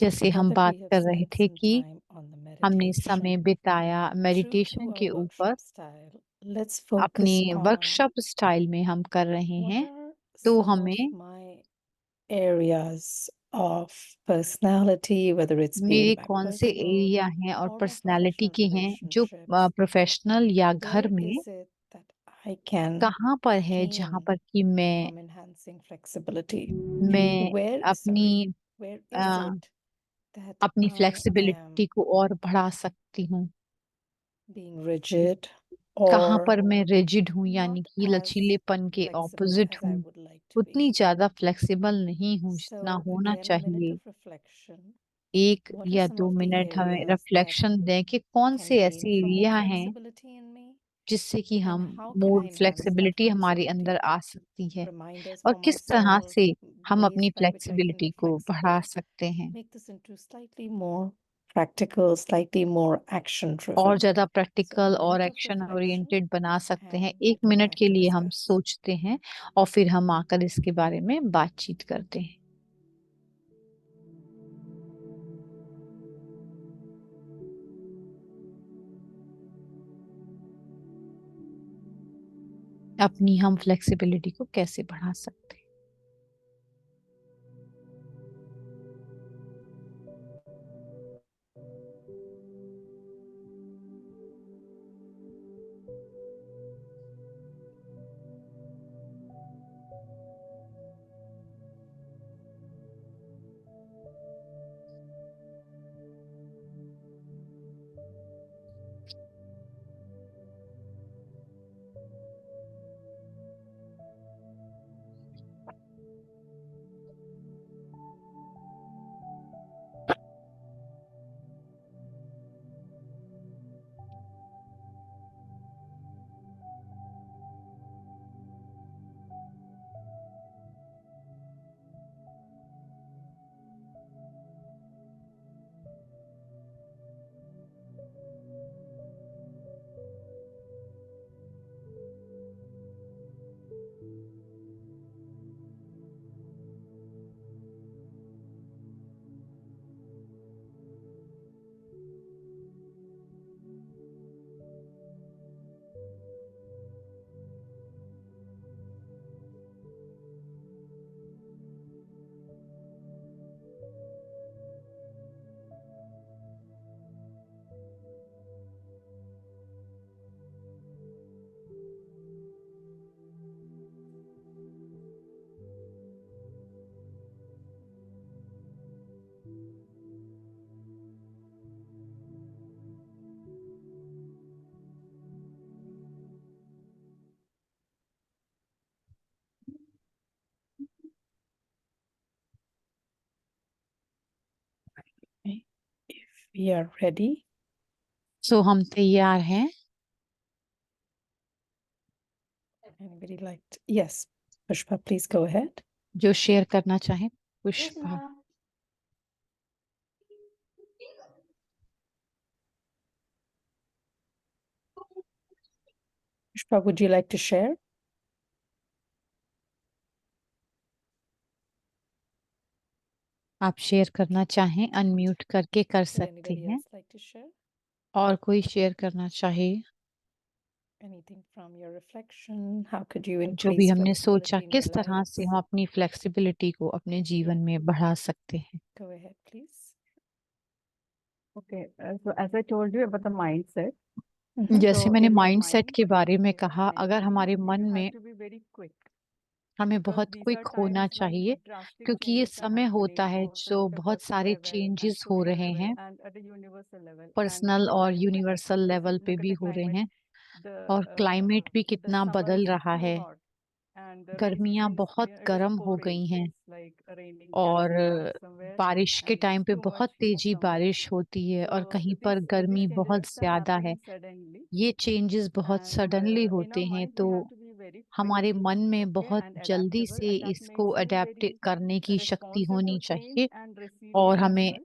जैसे now हम that बात we have कर रहे spent थे some कि time on the हमने समय meditation, बिताया true मेडिटेशन to के our ऊपर, workshop style, let's अपनी focus on वर्कशॉप स्टाइल में हम कर रहे what हैं। are तो some of हमें my areas of personality, whether it's मेरे being my कौन से personal एरिया हैं और or my पर्सनालिटी professional के हैं जो relationships, प्रोफेशनल या घर where में is it that I can कहाँ पर है जहाँ gain पर कि मैं from enhancing flexibility? मैं अपनी Where a, is it that अपनी I फ्लेक्सिबिलिटी am को और बढ़ा सकती हूँ, being rigid कहाँ or पर मैं रिजिड हूँ यानी not कि as लचीलेपन के flexible ऑपोजिट as I हूँ, would like to उतनी be? ज्यादा फ्लेक्सिबल नहीं हूँ जितना So होना again, a minute चाहिए। of reflection. एक What are या some 2 of the मिनट हमें areas that रिफ्लेक्शन दें कि कौन can से gain ऐसे from more एरिया हैं flexibility in me? जिससे कि And हम how can more I enhance that flexibility हमारे अंदर flexibility? आ सकती है Reminders और for किस तरह myself, से हम ways अपनी by which I can flexibility be को बढ़ा flexible. सकते हैं Make this into slightly more practical, slightly more action और driven. ज्यादा So a प्रैक्टिकल और minute of action reflection oriented बना सकते हैं। and we'll 1 come minute back के to लिए हम discuss. सोचते हैं और फिर हम आकर इसके बारे में बातचीत करते हैं। अपनी हम फ्लेक्सिबिलिटी को कैसे बढ़ा सकते हैं। If we are ready, सो हम तैयार हैं। anybody like yes, Pushpa, please go ahead. जो शेयर करना चाहें Yes, Pushpa. ma'am. Pushpa, would you like to share? आप शेयर करना चाहें अनम्यूट करके कर Would सकते anybody हैं। else like to share? और कोई शेयर करना चाहे Anything from your reflection? How could you जो भी increase हमने सोचा flexibility in किस your तरह से lives? हम अपनी फ्लेक्सिबिलिटी को अपने जीवन में बढ़ा सकते हैं। Go ahead, please. Okay, so as I told you about the mindset, Mhm. जैसे so मैंने in your माइंडसेट mind, के बारे में okay, कहा, अगर हमारे mentally, मन you में have to be very quick हमें because बहुत these क्विक are होना times when चाहिए, drastic क्योंकि ये changes are समय होता happening है both जो at the बहुत personal सारे level and चेंजेस हो social रहे level हैं, and at a universal level and personal the और climate universal actually. Level If पे look at भी the हो रहे climate, हैं। the और क्लाइमेट भी the कितना summer बदल is रहा too है, hot and the rains गर्मियां means बहुत it is गर्म हो pouring. गई हैं It's like raining और cats and dogs somewhere बारिश के and there's टाइम पे too बहुत much of तेजी somewhere. बारिश होती है और So कहीं this पर गर्मी these बहुत changes are ज्यादा है। happening suddenly ये चेंजेस बहुत and सडनली in होते our हैं, mind we तो have to be very quick, हमारे मन में okay, बहुत and जल्दी adaptable, से and that इसको makes you अडेप्ट very करने की शक्ति responsive होनी to change चाहिए and receiving और as हमें well.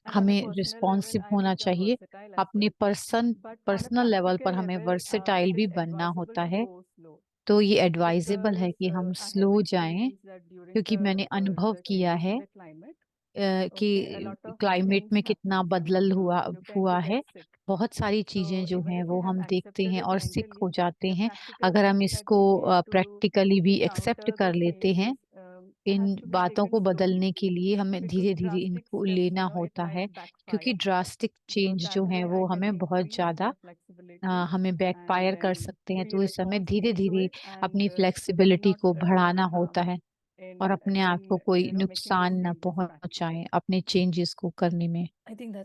And at a personal level, responsive I होना become चाहिए। versatile as अपने well. But on a personal level पर practical हमें level, वर्सेटाइल it भी is बनना advisable होता to है। go slow तो ये एडवाइजेबल है because कि हम I have स्लो जाएं, experienced that during क्योंकि मैंने अनुभव the किया changes in है the climate. कि Okay, a lot of climate things में कितना happen. बदल हुआ You tend हुआ to get है। sick. बहुत सारी चीजें So जो even हैं if वो you have हम देखते accepted हैं it और सिक mentally, हो जाते the हैं। practical अगर हम steps that इसको we need to प्रैक्टिकली भी एक्सेप्ट counter कर those लेते हैं, changes in has to be बातों taken को slowly बदलने के लिए हमें because धीरे धीरे drastic इनको steps, लेना it होता might है, क्योंकि backfire. ड्रास्टिक So चेंज जो that हैं way वो I can हमें बहुत increase ज्यादा my flexibility हमें and बैकफायर कर then सकते हैं। be तो इस हमें धीरे responsible to धीरे it and अपनी do फ्लेक्सिबिलिटी not को do any बढ़ाना होता harm है और अपने आप को कोई making these नुकसान न changes पहुंचाएं practical. अपने चेंजेस को करने में। I think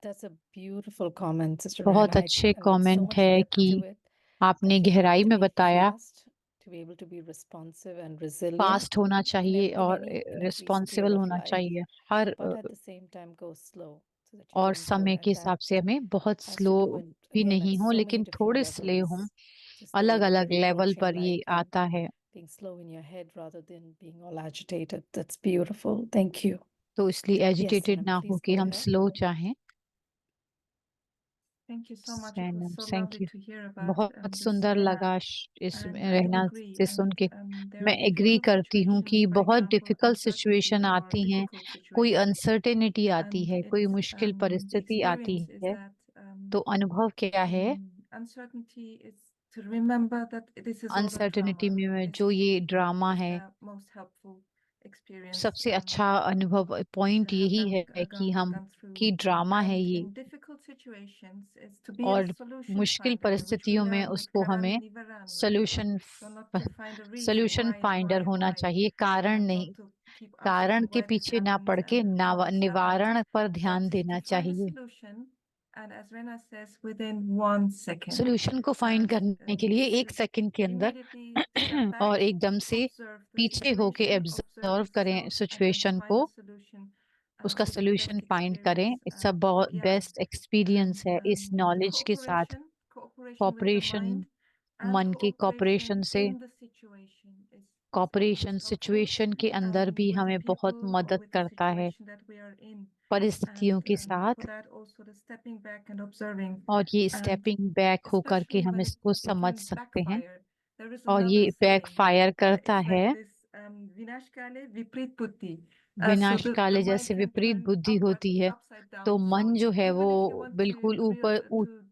that's a beautiful comment, Sister बहुत Rehan. अच्छे And with so comment much है depth कि to it, आपने that we गहराई have to में be बताया fast to be able to be responsive and resilient fast होना in चाहिए in और any every sphere responsible of होना life, चाहिए हर but at the same time go slow so that you और don't grow. समय के And हिसाब से that हमें बहुत has to slow do it भी again at नहीं हो, so many लेकिन different थोड़े स्लो हों। levels. Just the अलग way that अलग you're लेवल approaching पर ये life and आता है। being slow in your head rather than being all agitated. That's beautiful. Thank you. तो इसलिए Yes, एजिटेटेड Sanam, ना हो please कि go हम ahead. स्लो चाहें। Thank you so much. It was so thank lovely you. to hear about बहुत this, सुंदर Rehna. लगा इस And I do रहना agree. से सुन And के। there मैं are एग्री difficult करती हूँ situations, कि for बहुत example, difficult uncertainty situation or आती हैं, difficult कोई situations. अनसर्टेनिटी आती And है, कोई it's मुश्किल the परिस्थिति आती experience is है। that तो अनुभव क्या है in uncertainty is to remember that this is all a uncertainty drama. में, This जो ये ड्रामा is है। the most helpful experience सबसे अच्छा अनुभव पॉइंट to have यही है कि gone through. कि ड्रामा है And ये, in difficult situations is to be a और solution मुश्किल finder, which we परिस्थितियों में learn with उसको Karan हमें Nivaran, right? Solution So not to find a reason solution why, finder होना चाहिए, कारण and नहीं, not to keep कारण asking के why this पीछे ना happened पड़ के and how this happened, निवारण पर ध्यान but देना to find a चाहिए। solution, and as Rena says, within 1 second. Solution को फाइंड And करने के लिए 1 सेकंड के अंदर immediately step back, और एकदम से observe the पीछे होके situation, ऑब्जर्व observe करें yourself, and then situation find को, a solution. उसका It's the solution best find करें। experience, it's a yeah. Best experience है इस And नॉलेज के साथ। cooperation with the cooperation, mind, and मन की कॉपरेशन से, in the situation is cooperation most helpful, situation के अंदर भी with the हमें बहुत people or मदद with the करता है situation that we are in. परिस्थितियों And के for साथ। that also the stepping back and observing, और ये and स्टेपिंग बैक होकर के especially हम when इसको it समझ can सकते हैं। backfire. There is और another ये बैक saying, फायर करता it's है। like this, Vinash Kale Viprit Buddhi. So विनाश the काले mind जैसे can विपरीत turn बुद्धि होती है, upside down. तो मन So जो है वो even if you want to बिल्कुल to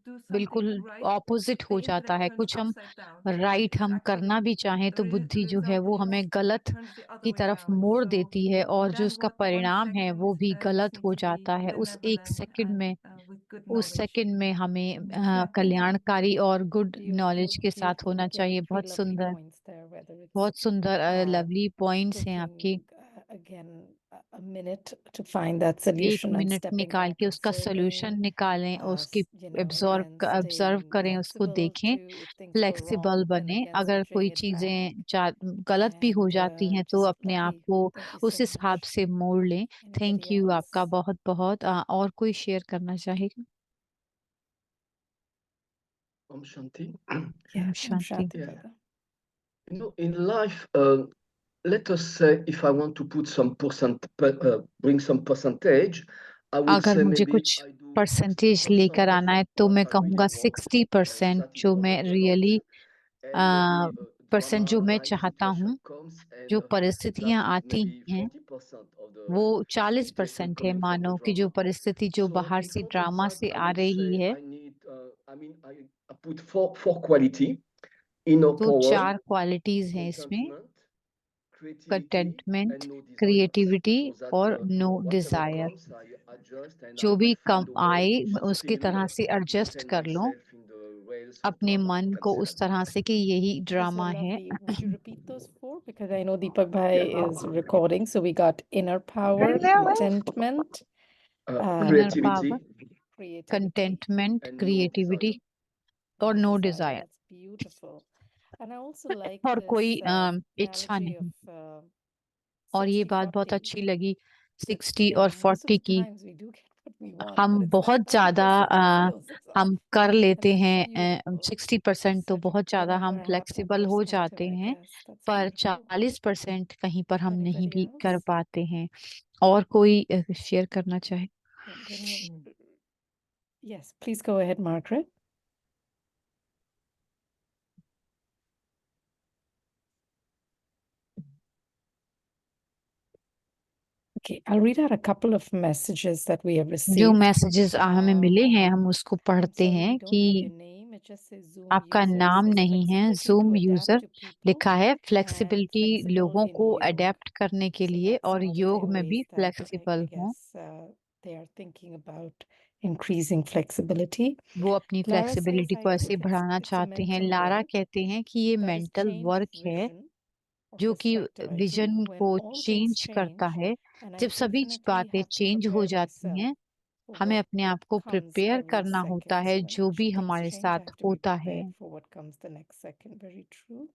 do something बिल्कुल right, ऑपोजिट the हो जाता intellect है। turns कुछ हम upside down. राइट It's हम करना actually भी चाहें तो बुद्धि जो है वो हमें गलत turns the other की way तरफ around. मोड़ So देती है, और जो then उसका what 1 परिणाम है second वो भी just गलत needs हो to be जाता है। उस 1 benevolent सेकंड and में with good उस knowledge. सेकंड में हमें Yeah, thank you. कल्याणकारी और गुड नॉलेज Beautiful, के साथ beautiful. होना Again, चाहिए। 3 बहुत lovely सुंदर, points there, whether it's बहुत सुंदर लवली पॉइंट्स हैं आपके। taking again a minute to find that 1 solution and minute stepping निकाल back, के उसका observing, सॉल्यूशन निकालें और उसकी again, ऑब्जर्व staying करें, उसको flexible देखें, to if things go flexible wrong, then बने। again अगर कोई switching it चीजें back. गलत भी हो And जाती हैं तो just अपने आप lovely. को Thank you उस so हिसाब much. से मोड़ लें। Thank Anybody you else? आपका बहुत बहुत। और कोई शेयर करना चाहेगा? Om Shanti. Yeah, Shanti. Shanti, Yeah. brother. You know, in life, let us say if I want to put some bring some percentage, I would अगर say मुझे maybe कुछ I do परसेंटेज 60% लेकर आना है of तो what मैं I really कहूँगा want. 60% That is जो मैं already a lot. Really and percent जो drama मैं like चाहता situation हूँ, comes and जो that परिस्थितियां is आती maybe हैं 40% of the वो situation 40% है, coming from the मानो कि जो drama. परिस्थिति जो So बाहर in से front of ड्रामा that, से I आ would रही say है, I put four quality: inner तो power, 4 क्वालिटीज हैं इसमें: contentment, creativity, contentment, and no desires. Creativity So that और no whatever desire. comes, I adjust and जो I भी find कम a way आए to मैं उसकी fulfill, तरह से एडजस्ट maintain कर लूं myself in the rails of अपने drama, मन you can को say उस like तरह that. से कि यही Okay, so ड्रामा है। lovely. Would you repeat those 4? Because I know Deepak Bhai is recording. So we got inner power, contentment, inner Creativity power, creativity. Contentment, and no creativity desire. और No no desire. Desire, That's beautiful. And I also like और this कोई इच्छा analogy नहीं। of और ये बात बहुत 60-40. अच्छी लगी That, 60 yeah, और most of 40 the की। times we do get what we want, हम but it's बहुत that ज्यादा 40% that throws us off. हम कर लेते And that's हैं, beautiful. 60% तो Such a बहुत ज्यादा हम perhaps फ्लेक्सिबल हो perspective, जाते I हैं, guess. That's पर beautiful. 40% कहीं पर हम नहीं Anybody भी कर else? पाते हैं। और कोई शेयर करना चाहे? Yes, please go ahead, Margaret. Okay, I'll read out a couple of messages that we have जो received. मैसेजेस हमें मिले हैं हम उसको I'm पढ़ते sorry, हैं we don't have कि your name. It just says Zoom आपका user. It नाम says नहीं है। flexibility zoom to adapt user to people लिखा है, and फ्लेक्सिबिलिटी flexible लोगों in को yoga. अडेप्ट करने के So लिए that's और some of योग their में भी ways that I फ्लेक्सिबल हों। guess they are thinking about increasing flexibility. वो अपनी Lara फ्लेक्सिबिलिटी says, को I ऐसे think बढ़ाना it's a चाहते हैं। mental Lara work. कहते हैं कि ये That is mental change of work है vision or जो कि perspective. I vision think when को all things चेंज करता change, है। and I जब सभी definitely बातें have to चेंज हो prepare जाती myself हैं, for हमें what अपने आप को comes प्रिपेयर every करना होता second. है So when जो भी things हमारे change, I साथ have to be होता है। prepared for what comes the next second. Very true.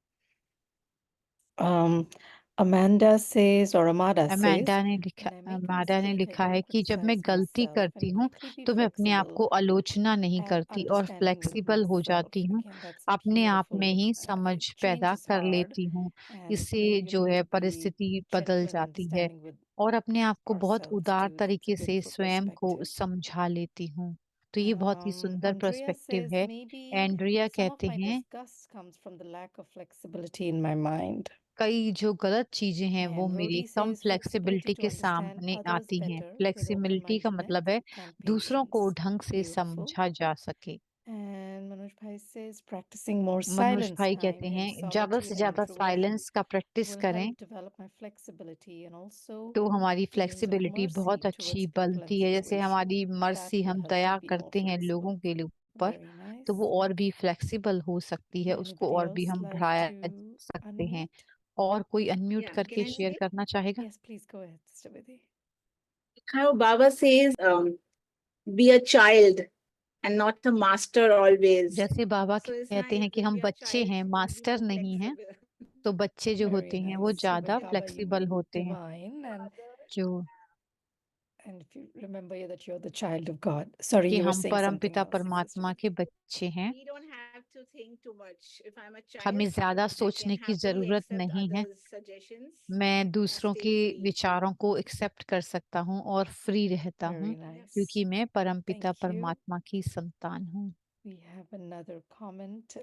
Amanda says, or Amada says, Amanda ने लिखा when I make a Amanda ने mistake, I लिखा है don't कि जब मैं criticize गलती myself करती and हूँ quickly be तो मैं अपने आप को flexible आलोचना नहीं and करती और understanding with फ्लेक्सिबल हो myself. जाती हूँ, Again, that's अपने आप beautiful. में ही समझ Change पैदा is कर hard, लेती हूँ। and इससे then we जो need है to be परिस्थिति बदल gentle and जाती है understanding with और अपने आप को बहुत ourselves उदार too. It's तरीके a से beautiful स्वयं को perspective. समझा लेती हूँ। तो ये बहुत ही सुंदर Andrea पर्सपेक्टिव says है। maybe एंड्रिया some of कहते my हैं disgust comes from the lack of flexibility in my mind. कई जो गलत चीजें हैं वो And मेरी Rodi come says flexibility flexibility to के understand सामने others आती हैं। better with फ्लेक्सिबिलिटी का open-mindedness मतलब है and दूसरों को patience. ढंग से Beautiful. समझा जा सके। And Manoj Bhai says practicing more Manoj silence भाई time कहते in हैं ज्यादा solitude से and ज्यादा introversion साइलेंस का प्रैक्टिस will करें help develop my flexibility and also तो हमारी feelings of फ्लेक्सिबिलिटी mercy बहुत towards अच्छी people and बनती है। जैसे situations. हमारी That मर्सी, will हम help Daya me be more करते हैं flexible. लोगों के ऊपर, Very nice. तो वो और भी फ्लेक्सिबल हो सकती है, उसको Anybody और भी else हम like बढ़ाया to सकते हैं। unmute? और कोई अनम्यूट Yeah, करके can I शेयर say? करना चाहेगा? Yes, please go ahead, Sister Vidhi. How Baba says, be a child and not a master always. जैसे बाबा So it's कहते हैं nice कि when हम we are बच्चे child, हैं, we'll be मास्टर more नहीं हैं। flexible. तो बच्चे जो Very होते हैं वो nice. ज्यादा With Baba, you flexible mean होते हैं। divine, जो and if you remember that you're the child of God. Sorry, कि you were हम saying something परमपिता else, Sister परमात्मा Vidhi. के बच्चे हैं। We don't have to think too much. If I'm a हमें child, ज्यादा I can सोचने की happily जरूरत accept नहीं है। others' suggestions मैं and दूसरों stay के free. विचारों को एक्सेप्ट कर सकता हूँ और फ्री रहता हूँ Very nice. क्योंकि मैं परमपिता Thank you. परमात्मा की संतान हूँ। We have another comment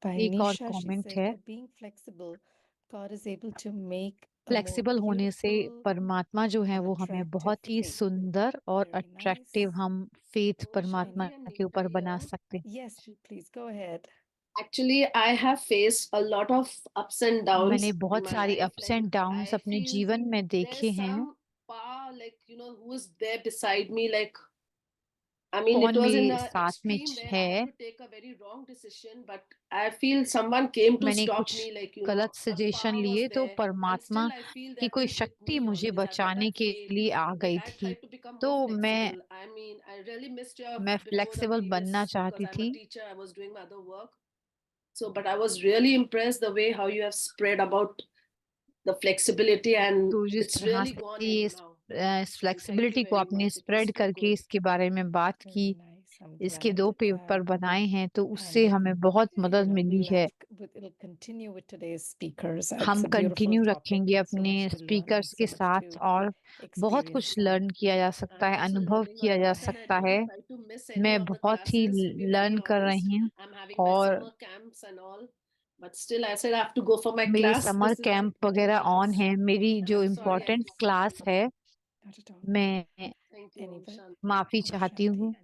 by एक और Nisha. She कमेंट says, है, by being flexible, God is able to make a more flexible होने से beautiful परमात्मा जो है and वो हमें attractive बहुत ही faith. सुंदर और Very अट्रैक्टिव nice. हम फेथ Any परमात्मा के ऊपर बना सकते हैं। Yes, please go ahead. Actually, I have faced a lot of ups and downs मैंने in बहुत my सारी life. Ups and Like downs I अपने feel जीवन में देखे there's हैं। some power, like who is there beside me. Like I mean, it कौन was in मेरे a साथ में extreme where I है। had to take a very wrong decision, but I feel someone came to मैंने stop कुछ me. Like गलत a suggestion power was लिए तो there, and परमात्मा still I feel की that कोई is with शक्ति me मुझे always. But बचाने I के failed. लिए आ गई Like I थी। tried to become तो more मैं flexible. I mean, I really missed your before the flexible बनना previous, चाहती because I'm थी। a teacher. I was doing my other work. So, but I was really impressed the way how you have spread about the flexibility, and तो जिस it's तरह really से gone ये in इस now. इस flexibility को very आपने much. It was spread so करके good. इसके बारे में बात Very की, nice. I'm इसके glad. 2 पेपर बनाए हैं, तो उससे and हमें बहुत मदद मिली है। it'll continue with today's speakers. हम It's a beautiful continue topic रखेंगे and so अपने much to learn and speakers के so much साथ to और बहुत कुछ experience. लर्न किया जा सकता I'm है, also अनुभव learning a किया जा lot, and I सकता don't है। try to miss any मैं of the बहुत ही classes, to be very learn कर honest. रही हूँ I'm having my और summer camps and all, but still I said I have to go for my मेरे class. Summer This is my camp important वगैरह on class. है, मेरी And जो I'm sorry I important missed class you. है, Not at all. मैं Thank you, Anybody? Shanti. माफी Or चाहती Shanti? हूँ,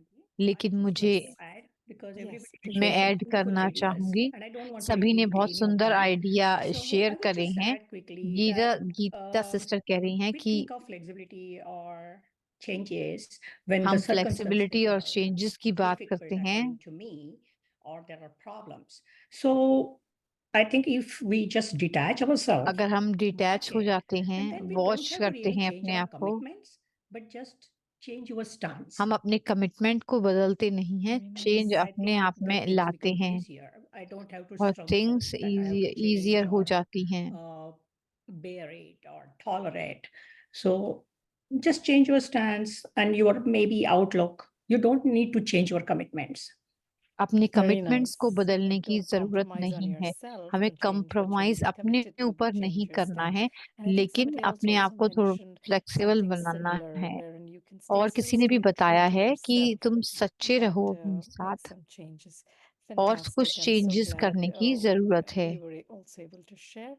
लेकिन मुझे add because Yes, everybody please. मैं shared ऐड good करना ideas, चाहूंगी। and I don't want to सभी ने repeat बहुत any of सुंदर them. Idea So share I would करे just हैं। add quickly Gita that Gita sister कह रही हैं we कि think of flexibility or changes when the हम circumstances फ्लेक्सिबिलिटी और are चेंजेस की बात difficult करते हैं। according to me, or there are problems. So I think if we just detach ourselves अगर हम from डिटैच हो it, जाते and हैं, then we watch don't have to करते really हैं change अपने our आप को, commitments, but just change your stance. हम अपने कमिटमेंट को बदलते नहीं हैं, Very चेंज nice. I अपने think आप then में things लाते become हैं easier. I don't have to और struggle things that I have to change easier हो or जाती हैं। bear it or tolerate. So just change your stance and your maybe outlook. You don't need to change your commitments. अपने Very commitments को nice. बदलने की Don't जरूरत compromise on नहीं है, yourself हमें to change, but really compromise be अपने committed to ऊपर change नहीं your करना stance. है, And I think लेकिन somebody else अपने आप also को थोड़ा mentioned फ्लेक्सिबल something बनाना similar, है। wherein you can stay और so किसी ने भी stay true बताया to है कि yourself, तुम सच्चे but रहो अपने make साथ, some changes. और Fantastic. कुछ I'm so चेंजेस glad करने की जरूरत है। we were also able to share.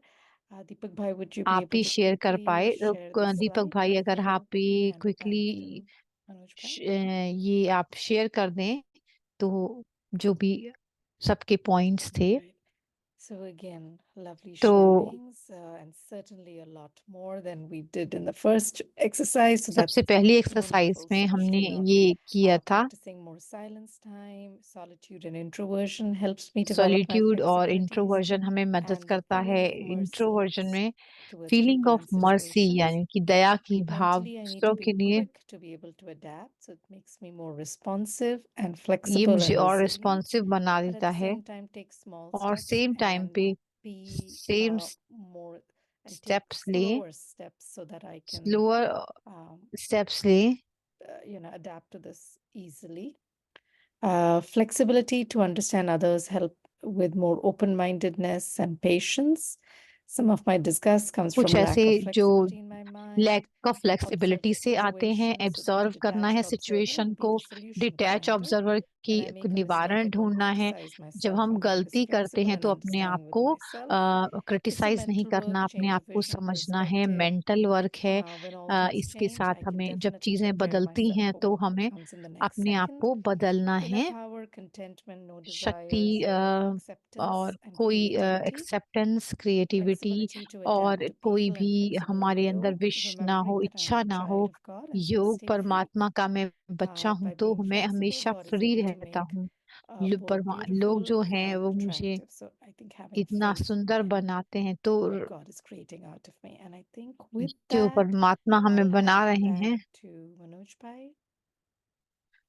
Deepak bhai, would you be आप able ही to शेयर कर quickly पाए तो share the दीपक slide भाई, अगर before आप भी we hand it back quickly to Manoj bhai? ये आप शेयर कर दें तो जो भी सबके पॉइंट्स थे। Right. So again, lovely तो sharings, and certainly a lot more than we did in the first exercise. So सबसे that's पहली एक्सरसाइज wonderful. में So much हमने to learn. ये किया था, Practicing more silence time, solitude and introversion helps me develop my solitude और flexibilities introversion हमें मदद and the करता feeling है। of mercy इंट्रोवर्जन में towards feeling people of and mercy situations. यानी कि दया की भाव Mentally, I need दूसरों to के be लिए, quick to be able to adapt. So it makes me more responsive and ये flexible मुझे and और resilient. रिस्पॉन्सिव बना But at देता the है, same time, take small और steps सेम टाइम and पे be same more and take steps ले, slower steps so that I can slower steps ले, adapt to this easily. Flexibility to understand others help with more open-mindedness and patience. Some of my disgust comes कुछ from lack ऐसे of जो flexibility in my mind. Lack of Observe flexibility the से आते हैं, situation so that the observe करना है detached observer situation will be को, the solution detach finder. Observer की When I make a mistake, निवारण I don't ढूंढना है। criticize जब myself. हम I'm always गलती करते flexible हैं and तो अपने आप understanding with को myself. It's a क्रिटिसाइज नहीं mental करना, work, अपने change आप of को vision, समझना है, perspective. मेंटल वर्क है। When all things इसके change, साथ I can हमें जब definitely चीजें prepare बदलती myself हैं for तो what हमें comes in the next अपने आप second. को बदलना Inner है। power, contentment, no शक्ति desires, acceptance और and कोई creativity. Acceptance, creativity Flexibility to और adapt to कोई people and भी flexible in हमारे अंदर yoga, विश ना हो, remembering that I इच्छा am a ना हो। child of God and can योग stay free. परमात्मा का मैं बच्चा हूँ By तो being मैं flexible, हमेशा God is free able to रहता make हूँ। both लोग जो beautiful हैं वो and मुझे attractive. So I think having इतना faith सुंदर in बनाते हैं, तो what God is creating out of me. And I think with जो that, परमात्मा हमें I'll बना hand it रहे back हैं, to Manoj bhai.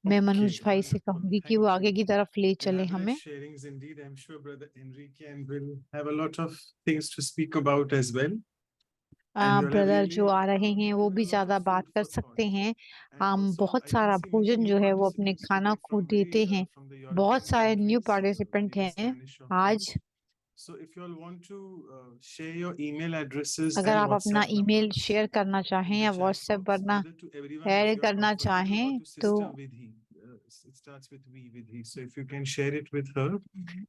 मैं मनोज Okay, भाई से wonderful. कहूंगी कि वो Thank आगे you. की तरफ ले चले Elaborate हमें। sharings indeed. I'm sure Brother Enrique and will have a lot of things to speak about as well. And you all have brother जो really आ रहे हैं वो given भी a lot ज्यादा of बात food कर for सकते thought. हैं। And हम also, बहुत I सारा can see many भोजन new जो है वो अपने participants खाना today खो from देते very हैं। from the बहुत European सारे न्यू countries, पार्टिसिपेंट various हैं Spanish आज। offerings. So if you all want to share your email addresses अगर and आप अपना WhatsApp ईमेल numbers शेयर करना चाहें in या the chat व्हाट्सएप box, वरना either to everyone if add you are करना comfortable, or चाहें to तो Sister Vidhi. It starts with Vidhi. So if you can share it with her,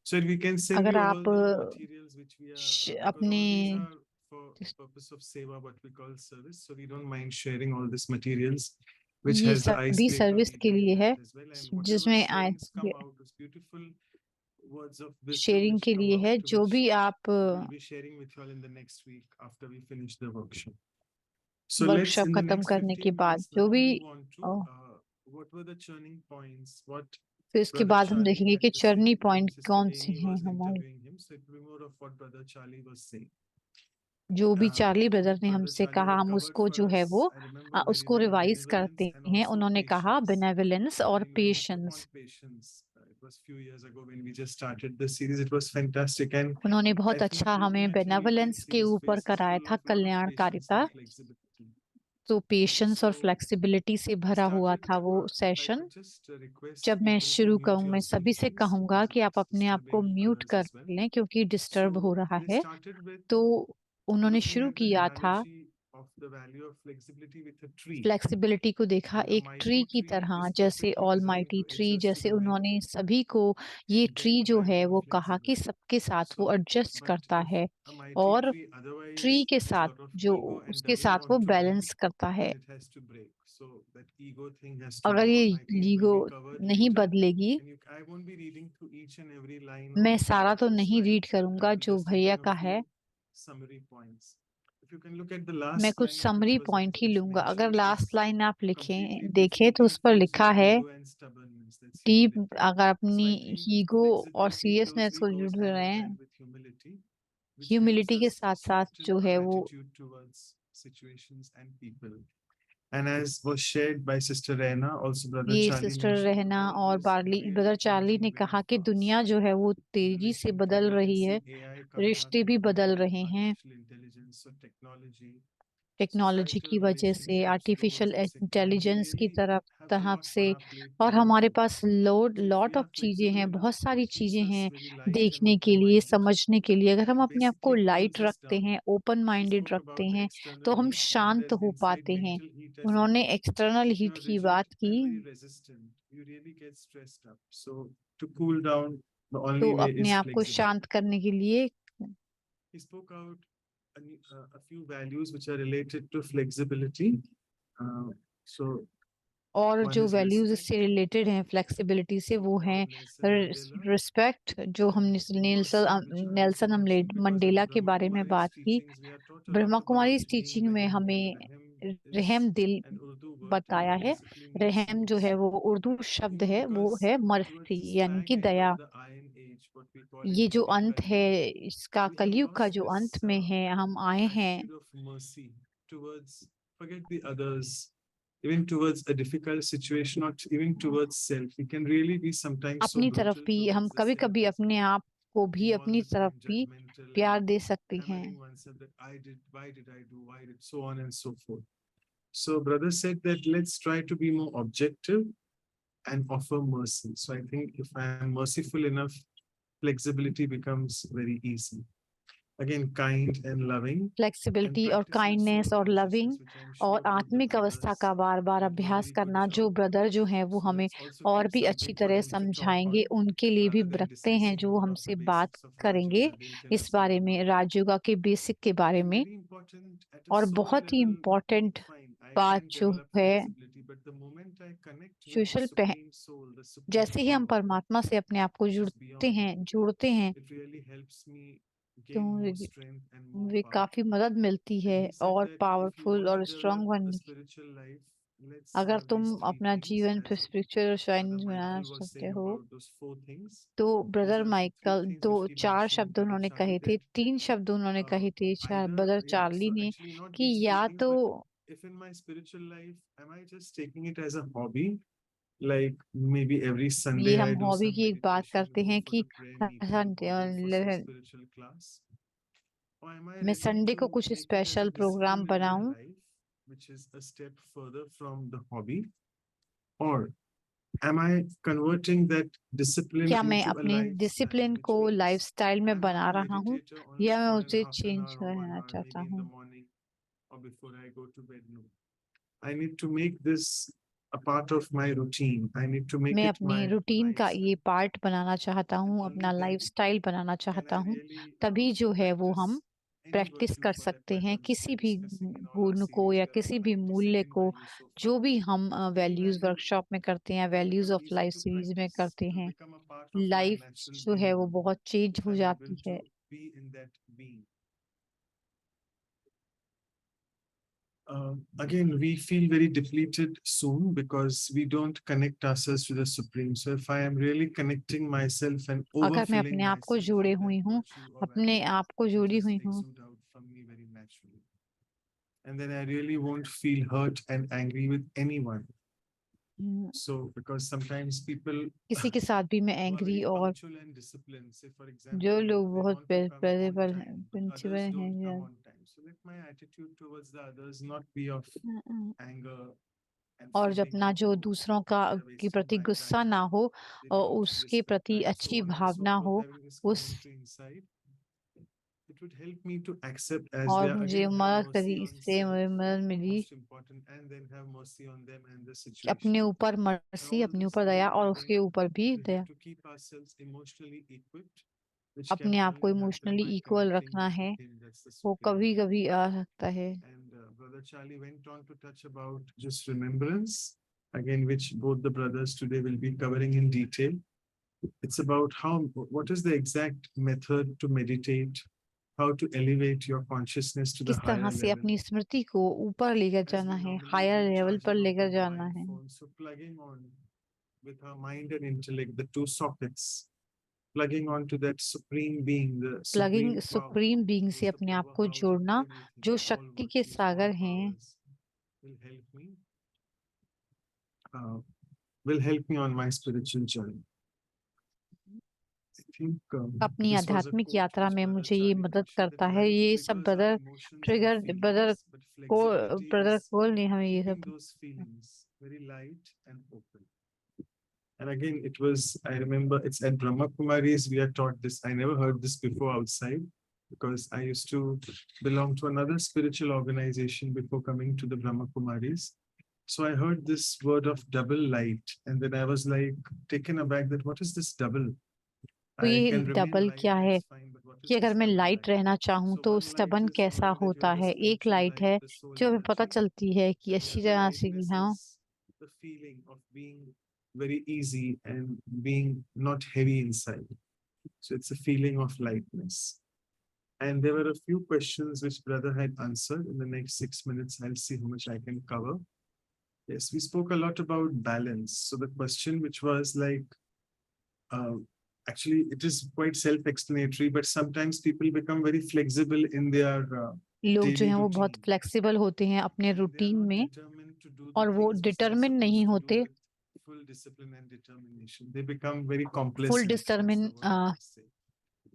so we can send अगर you all आप the materials which we are, because अपने all these are for purpose of seva, what we call service. So we don't mind sharing all these materials, which ये has the सभी icebreaker service के feature in लिए है, that as well. And whatever जिसमें sharings come out, those beautiful words of wisdom sharing which के come लिए है, out, जो which भी आप we'll be sharing with you all in the next week after we finish the workshop. So let's workshop in the खत्म next करने के 15 बाद minutes जो now भी move on to what were the churning points, what फिर इसके Brother बाद हम Charlie देखेंगे had कि to चरनी say when पॉइंट Sister कौन से Amy हैं was हमारे, interviewing him. So it will be more of what Brother Charlie was saying. जो भी चार्ली So ब्रदर ने Brother हमसे Charlie कहा had हम covered उसको for जो है us, वो I remember very उसको well, रिवाइज benevolence करते and हैं। also उन्होंने कहा patience. बेनेवलेंस और Again, when he took patience. on patience, it was few years ago when we just started the series. It was fantastic, and उन्होंने I बहुत think अच्छा हमें definitely we can बेनेवलेंस see के his ऊपर face is कराया full था, of lot of patience कल्याणकारिता। and flexibility. तो patience और So फ्लेक्सिबिलिटी से भरा हुआ started था to वो if I session. could just request जब मैं people to शुरू mute करूं, मैं yourself, सभी से please, कहूंगा कि आप अपने आप को disturbing म्यूट others कर as well. लें क्योंकि डिस्टर्ब हो So रहा they है। started with तो उन्होंने looking शुरू at the किया था analogy of the value of flexibility with a tree. Flexibility को देखा And the एक ट्री mighty की tree तरह, is जैसे perfectly all designed mighty to tree, adjust to जैसे the उन्होंने many सभी को ये and ट्री that जो kind है of वो कहा कि flexible. सबके साथ वो So, एडजस्ट but करता if है a mighty और tree otherwise ट्री के has साथ lot of जो ego and उसके doesn't साथ वो want to बैलेंस bend, करता है, then it has to break. So that ego thing has to अगर break. ये Again, will LIGO be covered नहीं later. बदलेगी, And I won't be reading through each and every line मैं of सारा तो नहीं slides, रीड but करूंगा I will जो just भैया bring a का है, few summary points. If you can look at the मैं last कुछ line, summary which was point he which लूंगा। अगर mentions लास्ट this लाइन आप completely लिखें देखें तो defeating उस पर force लिखा of है ego and stubbornness. That's deep, humility. अगर अपनी So I think ईगो और flexibility सीरियसनेस closely को goes जुड़ hand रहे in हैं, hand with humility, which helps humility के us साथ साथ soften जो our है वो attitude towards situations and people. And as was shared by Sister Rehna, also Brother ये Charlie सिस्टर mentioned, the रहना world और is barley really brother Charlie changing ने very कहा कि fast. दुनिया जो है वो And तेजी से recently बदल we रही है, witnessing AI coming up रिश्ते in भी the बदल world, रहे हैं artificial intelligence, so technology, technology की societal वजह से, relationships, artificial roles, etc. And we intelligence की really तरफ have a तरफ lot से, on our plate और to go हमारे through. Pass So if lot we of are चीजें flexible हैं, enough, बहुत सारी it keeps चीजें us हैं very light and देखने के लिए, open-minded. समझने के लिए। अगर हम It अपने आप को basically लाइट cools us रखते down. हैं, ओपन We माइंडेड spoke रखते about the हैं, external तो हम heat, and शांत there's हो inside पाते हैं। mental heat as उन्होंने well. External If you heat are की rigid बात की, and very resistant, you really get stressed up. So to cool down, the तो only way अपने is आप को flexibility. शांत करने के लिए He spoke out a few values which are related to flexibility. So और one जो is वैल्यूज respect, इससे रिलेटेड हैं फ्लेक्सिबिलिटी से, वो of हैं Nelson Mandela. रिस्पेक्ट, जो हम Mercy, Nelson which I also Nelson mentioned because Mandela in के Brahma बारे में Kumari's बात की। teachings, we are taught a Brahma lot Kumari about being teaching में Rahim Dil. हमें Rahim रहम is दिल an Urdu word बताया that है। basically means रहम जो है mercy. वो उर्दू शब्द Even है, वो because है towards मर्सी, the यानी कि flag end Daya. of the Iron Age, what we call ये in जो Hindi अंत है Kali, इसका, we have कलयुग का lost जो this अंत में है हम आए हैं, attitude of mercy towards, forget the others, even towards a difficult situation or even towards self. We can really be sometimes so अपनी तरफ brutal भी हम towards the कभी self कभी as अपने well, आप को भी being all अपनी the तरफ time भी judgmental प्यार and दे सकते हैं। hammering oneself that I did, why did I do, why did, so on and so forth. So brother said that let's try to be more objective and offer mercy. So I think if I am merciful enough, flexibility becomes very easy. Again, kind and loving. And flexibility और practice kindness soul और loving consciousness, which I'm और sure both the आत्मिक अवस्था brothers का बार बार did a अभ्यास very good करना, जो job. Brother जो हैं वो So हमें let's also और keep भी अच्छी something तरह for them to talk समझाएंगे, on, उनके लिए भी rather than रखते हैं dismissing जो more of the हमसे बात basics of Raj करेंगे Yoga. They'll tell इस us a lot बारे में, about it. राजयोगा के बेसिक के बारे And में। very important at a और soul बहुत ही level, इम्पोर्टेंट fine, I बात can जो develop है, flexibility, but the moment I connect with the social supreme soul, the supreme जैसे ही हम power, परमात्मा से अपने आप को which is जुड़ते beyond, हैं it really helps me तो gain more strength and more way power. काफी मदद मिलती And है he said और that if you powerful want to और develop स्ट्रांग a बनने की। spiritual life, let's अगर have तुम these three अपना things, जीवन as स्पिरिचुअल और Brother shining banana Michael was चाहते saying हो, about those 4 things. तो Those brother are the 3 Michael things दो which he 4 mentioned, शब्द Brother उन्होंने कहे Charlie, थे, that 3 शब्द उन्होंने कहे थे ब्रदर either, चार्ली so ने actually not कि these 3 या things, तो but if in my spiritual life, am I just taking it as a hobby? Like maybe every ये Sunday हम I do हॉबी some की एक बात meditation, करते go हैं for कि the prayer meeting, or go for some spiritual class. Or am I मैं ready Sunday को to कुछ make it as a special programme discipline in my बनाऊं, life, which is a step further from the hobby? Or am I converting that discipline क्या मैं into a अपने lifestyle, discipline which को means lifestyle में I'm बना not a रहा हूँ meditator only या मैं for उसे half an change hour or 1 करना hour, चाहता maybe in the हूँ। morning or before I go to bed? No. I need to make this a part of my routine. I need to make मैं it अपनी my routine का ये lifestyle. Part बनाना चाहता हूँ, And अपना only then lifestyle banana can चाहता I हूँ, really तभी जो है वो हम practice any प्रैक्टिस virtue कर for that सकते हैं, matter, which किसी we are भी discussing in all our गुण को series. या There are किसी भी 97 मूल्य को, values so जो far. भी हम Any वैल्यूज value वर्कशॉप में करते हैं, will values become of easy life to series में practice, करते will हैं, become a part of my life natural जो है वो being बहुत चेंज if हो I'm जाती able है। to be in that being. Again, we feel very depleted soon because we don't connect ourselves to the Supreme. So if I am really connecting myself and अगर मैं overfilling अपने आप को myself जोड़े with हुई that हूँ, virtue or अपने value, आप को it जोड़ी just हुई हूँ, exude out from me very naturally. And then I really won't feel hurt and angry with anyone. So because sometimes people किसी के साथ भी मैं who are एंग्री very और punctual and disciplined, say for जो example, लोग they बहुत want to come on principle time, but principle others हैं don't come या- on time. So let my attitude towards the others not be of anger and और जब feeling ना that, जो oh, दूसरों का they are के wasting प्रति my गुस्सा time, ना हो they और don't उसके respect प्रति time, so अच्छी on and so Bhavna forth, हो, having this उस commentary inside, it it would help me to accept as they और are, मुझे again have मदद करी, mercy on इससे self, मुझे मदद मिली most important, and then have mercy on them and the कि situation. अपने ऊपर And मर्सी, all अपने this ऊपर दया while, और उसके again, ऊपर भी we Daya, have to keep ourselves emotionally equipped, which अपने can आप को only happen emotionally by equal connecting रखना with है, Him. That's the वो supreme कभी being. कभी आ सकता है। And Brother Charlie went on to touch about just remembrance, again, which both the brothers today will be covering in detail. It's about what is the exact method to meditate, how to elevate your consciousness to the किस तरह higher से level. अपनी स्मृति को ऊपर लेकर As जाना we है, normally higher level पर recharging of लेकर the जाना mobile है। phone, so plugging on with our mind and intellect, the two sockets, plugging on to that supreme being, the plugging supreme power, supreme being who's से the अपने आप को powerhouse of जोड़ना, everything, जो all शक्ति के virtues, all सागर हैं, powers, will help me on my spiritual journey. I think अपनी this was a आध्यात्मिक quote यात्रा which में Brother मुझे ये Charlie मदद mentioned, that करता है। life ये सब triggers our brother emotions and trigger brother feelings, but flexibility brother is कोल ने हमें ये keeping सब those feelings very light and open. And again, it was, I remember it's at Brahma Kumaris, we are taught this. I never heard this before outside because I used to belong to another spiritual organization before coming to the Brahma Kumaris. So I heard this word of double light, and then I was like taken aback that what is this double? तो I ये can remain double light, क्या है that's fine, but what is कि अगर this मैं double light light? रहना चाहूँ So तो one light स्टबन is कैसा knowing that होता you're the है। एक spiritual लाइट है light, the soul जो हमें पता energy, चलती है कि and the अच्छी other तरह से lightness हाँ is the feeling of being very easy and being not heavy inside. So it's a feeling of lightness. And there were a few questions which brother had answered. In the next 6 minutes, I'll see how much I can cover. Yes, we spoke a lot about balance. So the question which was like, actually it is quite self-explanatory, but sometimes people become very flexible in their लोग जो daily हैं वो बहुत routine. Flexible होते हैं अपने And they are routine not में determined to do और the वो things which they are determine नहीं supposed to do होते, with full discipline and determination. They become very full complacent. That's determine the word I must say.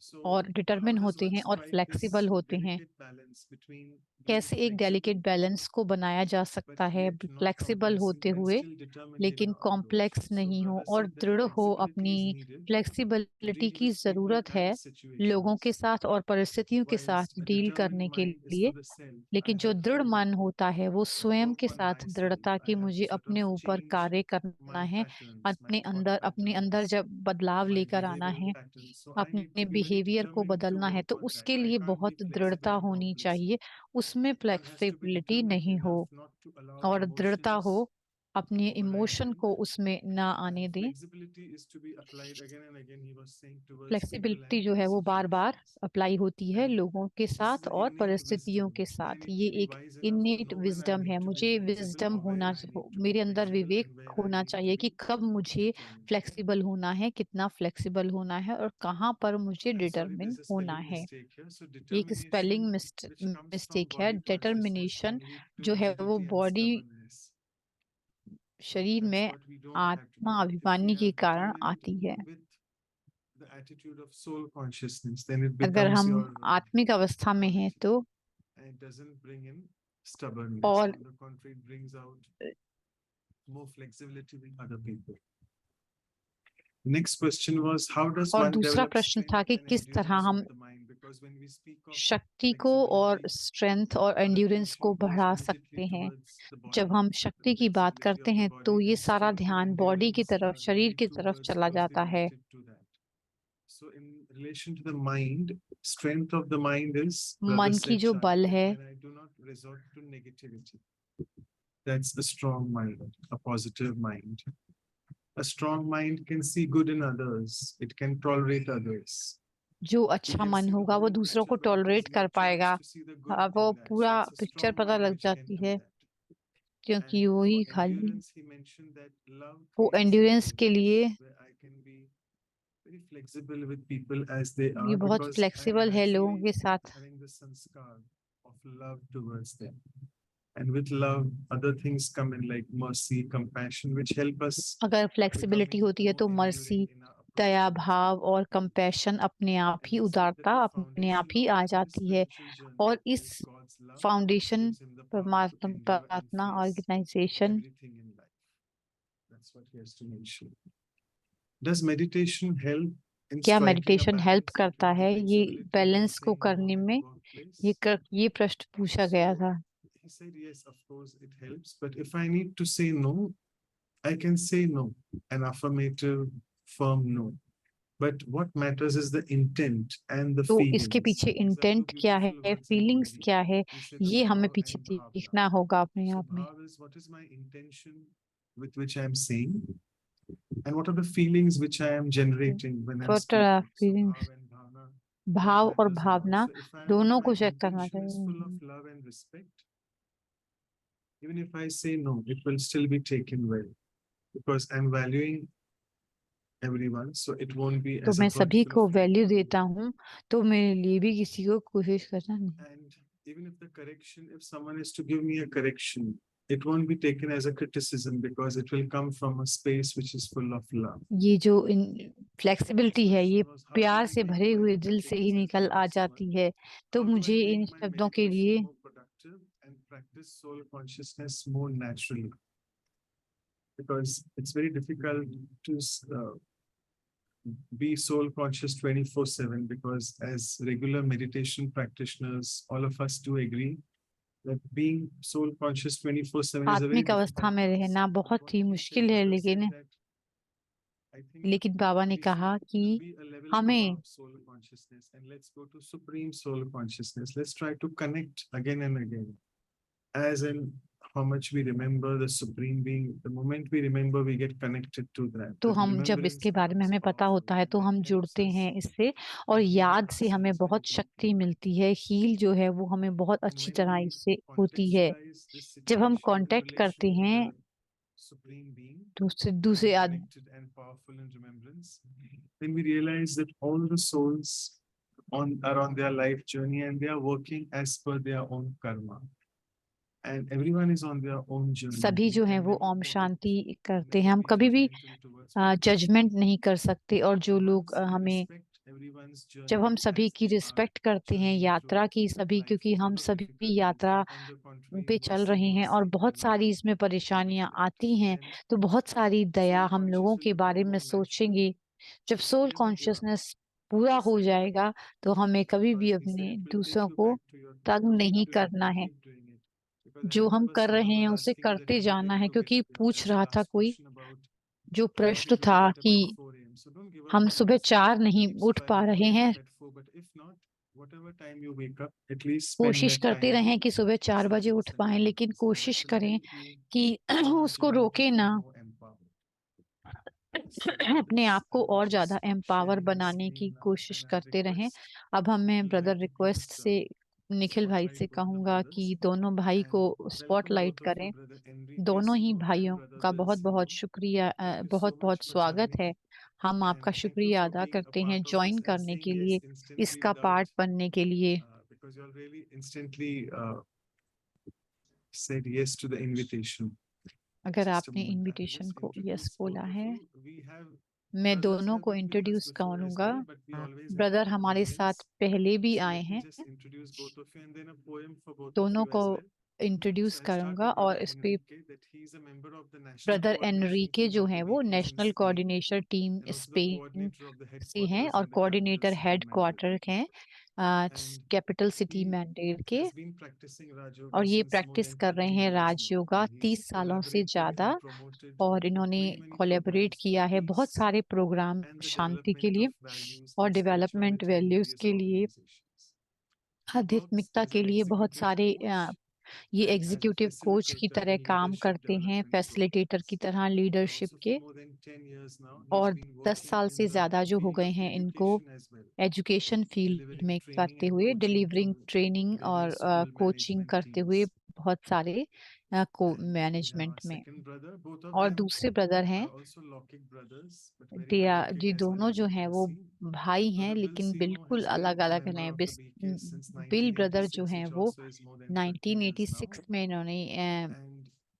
So और how determine does होते one हैं और strike flexible this होते हैं। delicate balance between being कैसे एक delicate flexible balance को बनाया जा but सकता है yet not फ्लेक्सिबल complacent होते and हुए still determined in लेकिन your approach? कॉम्प्लेक्स So नहीं हो brother और said that दृढ़ हो। flexibility अपनी is needed to flexibility deal की with people जरूरत है and लोगों के situations, साथ और परिस्थितियों के साथ whilst a डील determined करने के mind is लिए। for the self. I लेकिन जो have दृढ़ to मन होता है वो स्वयं work के on साथ myself. दृढ़ता I कि have to मुझे sort अपने of ऊपर change कार्य करना my है, patterns, my अपने thought अपने अंदर patterns, जब बदलाव my लेकर आना behavioral है, patterns. So I need अपने to be very बिहेवियर को determined to बदलना है, work तो on that. उसके I लिए can't be बहुत flexible दृढ़ता and होनी complacent. चाहिए, उसमें One has to be flexibility determined नहीं हो enough not to allow और दृढ़ता हो, emotions अपने override इमोशन them. को उसमें ना आने And दें। flexibility is to be applied again and again, he was saying, towards people flexibility and जो है वो बार बार situations. अप्लाई होती है And लोगों के this is साथ an और innate परिस्थितियों wisdom. के I साथ। need ये to be एक wise enough to इनेट know when I wisdom है। need to be मुझे flexible विजडम or when होना I need to मेरे be अंदर flexible Vivek and where I होना need to चाहिए कि be कब मुझे determined. फ्लेक्सिबल होना है, कितना फ्लेक्सिबल होना है और कहाँ पर मुझे And sorry, determine there's a होना spelling है। mistake here. So एक spelling determination, which comes from mistake है। body consciousness, determination can lead जो to है वो rigidity and body stubbornness. So शरीर that's में what we don't have to आत्मा do. If we अभिमानी के are कारण determined आती है। with the attitude of soul consciousness, then it अगर becomes हम your आत्मिक अवस्था में हैं quality. तो And it doesn't bring in stubbornness. और On the contrary, it brings out more flexibility with other people. Next question was, how does और one दूसरा develop प्रश्न था strength कि and किस तरह endurance हम of the mind? Because when we speak of शक्ति को और flexibility, स्ट्रेंथ और our एंड्योरेंस को attention goes बढ़ा immediately सकते हैं। towards the जब body, हम the शक्ति की बात flexibility करते of the हैं तो body, ये and सारा strength and ध्यान बॉडी की endurance तरफ, are शरीर really की two तरफ words चला closely जाता है। related to that. So in relation to the mind, strength of the mind is, brother मन की said, जो Charlie, बल that है, when I do not resort to negativity. That's a strong mind, a positive mind. A strong mind can see good in others. It can tolerate others. जो We अच्छा can मन see the होगा वो whole दूसरों picture, को but it is tolerate कर left to us पाएगा। to see the good वो in that. पूरा So it's a picture strong पता mind लग which can जाती do है, that. क्योंकि And वही for खाली endurance, he mentioned that love वो creates एंड्योरेंस के लिए endurance, where I can be very flexible with people as they ये are, बहुत because I am फ्लेक्सिबल है लोगों naturally के साथ। having the sanskar of love towards them. And with love, other things come in like mercy, compassion, which help us अगर flexibility becoming होती है more तो enduring mercy, in our approach Daya towards भाव people. और compassion अपने आप And he, he said that उदारता the अपने आप foundation he of uh his जाती है। spiritual journey और इस is God's love, which foundation gives him the power to endure and प्रार्थना face organisation everything in life. That's what he has to mention. Does meditation help in क्या striking a meditation help balance करता between है, the ये flexibility of balance को saying no करने in the में workplace? ये प्रश्न पूछा गया So था। he said, yes, of course it helps, but if I need to say no, I can say no, an affirmative, firm no. But what matters is the intent and the तो इसके feelings. पीछे These are two intent क्या है, beautiful words in feelings Hindi. क्या है, You said the ये हमें bhav पीछे and bhavna. देखना होगा अपने So आप में। bhav is what is my intention with which I am saying, and what are the feelings which I am generating when I'm What speaking. are So feelings? bhav and bhavna, भाव that और matters a lot. भावना So if दोनों my को check करना intention is full चाहिए। of love and respect, even if I say no, it will still be taken well because I'm valuing everyone, so it won't be तो as मैं a सभी hurtful को feeling. Value देता हूँ, तो मेरे लिए भी किसी को कोशिश करना नहीं। And even if the correction, if someone is to give me a correction, it won't be taken as a criticism because it will come from a space which is full of love. ये जो flexibility है, ये Question was, how प्यार do I से make भरे my हुए दिल से ही meditations निकल आ maximum? जाती है। तो How do I मुझे make इन my शब्दों के लिए meditation more productive and practice soul consciousness more naturally? Because it's very difficult to be soul conscious 24/7, because as regular meditation practitioners, all of us do agree that being soul conscious 24/7 is a very आत्मिक अवस्था difficult में task. रहना But बहुत what he he मुश्किल said, है, brother said लेकिन that I think बाबा ने we कहा should कि be a level हमें above soul consciousness and let's go to supreme soul consciousness. Let's try to connect again and again. As in how much we remember the supreme being, the moment we remember, we get connected to that. तो The हम जब remembrance इसके बारे में becomes हमें पता powerful होता है तो and हम that helps जुड़ते us हैं इससे, और heal याद से हमें ourselves very बहुत deeply. शक्ति मिलती है। हील जो है वो हमें बहुत And अच्छी when तरह we इससे होती है। contextualize this जब हम situation in कांटेक्ट relation करते to हैं the supreme being, दूसरे and आदमी, connected and powerful in remembrance, then we realize that all the souls are on their life journey and they are working as per their own karma. And everyone is on their own journey. सभी जो We हैं can वो never ओम predict, शांति करते हैं। never हम be कभी भी judgmental towards others. Judgement नहीं कर सकते, और जो But लोग once we हमें, respect everyone's जब journey हम सभी as की they are रिस्पेक्ट करते हैं journeying यात्रा through की, सभी, life, क्योंकि हम whatever सभी difficulties, यात्रा and on the contrary, पे in चल रहे हैं और mercy बहुत and सारी love, इसमें we परेशानियां connect, आती हैं, then तो बहुत सारी दया soul हम लोगों conscious के will बारे become में more natural. सोचेंगे। जब सोल There's a कॉन्शियसनेस पूरा हो said जाएगा तो हमें कभी भी because he said अपने it will take दूसरों you को back to your तंग true नहीं nature if करना you है। keep doing it. Because I जो हम remember कर रहे someone हैं was उसे asking me that करते when are you जाना going है, to क्योंकि get up? Yeah, पूछ that's the रहा था last कोई, question about जो you wanted प्रश्न to था get up कि at 4 a.m. So don't give up हम on सुबह yourself. 4 नहीं Keep उठ पा striving to रहे get हैं, up at 4. But if not, whatever time you wake up, at least spend कोशिश that करते time रहें कि सुबह 4 बजे उठ consciousness and पाएं, लेकिन remembrance. And कोशिश that will करें help you कि on your उसको journey to रोके feel ना, more empowered. So with अपने this, आप को I और will ज्यादा just एम्पावर sharing the बनाने की screen now, कोशिश and I करते रहें। request अब हम मैं Nikhil brother bhai to request please से निखिल भाई spotlight से both the कहूंगा brothers कि दोनों भाई को and welcome spotlight both of you, करें। brother Enrique दोनों ही Silva and भाइयों brother का बहुत Del बहुत Silva. शुक्रिया, Thank you so बहुत बहुत much for स्वागत joining है। हम आपका and thank you शुक्रिया for अदा being a करते हैं part of join this and करने saying के yes लिए, instantly इसका without पार्ट बनने के लिए। because you all really instantly said yes to the invitation. अगर Just a आपने moment, I will invitation just को यस introduce बोला both of है, you. We have मैं brothers दोनों have को been with us introduce before as करूंगा। well, but we always have brother हमारे साथ names. पहले भी So आए let me हैं, just introduce both of you and then a poem for both of दोनों you को as well. Introduce So I'll start करूंगा, with और brother इस पे Enrique, that he is a member of the national brother coordination Enrique team जो of the हैं वो VPs in national Spain coordinator team and also the Spain coordinator of the से हैं headquarters और in the capital coordinator city head Madrid. Quarter हैं And capital city he Madrid के, has been practicing Raj Yoga और ये since more practice than कर रहे 30 हैं years Raj now. Yoga And he's 30 सालों से collaborated ज्यादा, and promoted और इन्होंने many कोलैबोरेट programs किया for है बहुत peace सारे प्रोग्राम and the शांति के development लिए of values और and development spirituality in values various के लिए, organizations. He works आध्यात्मिकता as के an लिए बहुत executive सारे coach ये and as a executive coach की facilitator तरह in काम leadership करते हैं, development फैसिलिटेटर की programs. तरह And लीडरशिप also for के, more than 10 years now, he's और been 10 working साल in से the ज्यादा जो हो field गए of हैं इनको education as well, education field delivering में training करते and हुए, coaching डिलीवरिंग to ट्रेनिंग और various school कोचिंग management करते हुए teams. बहुत सारे को And we have management our में। second brother. Both of और them दूसरे ब्रदर are हैं, also Lokik brothers, but very alaukic जी as well, दोनों as जो you हैं can वो see. भाई हैं, Brother Bill लेकिन Simo बिल्कुल has been अलग a अलग member हैं। of the BKS since bill brother जो 1986, हैं which वो also is more than 30 years now. 1986 में इन्होंने And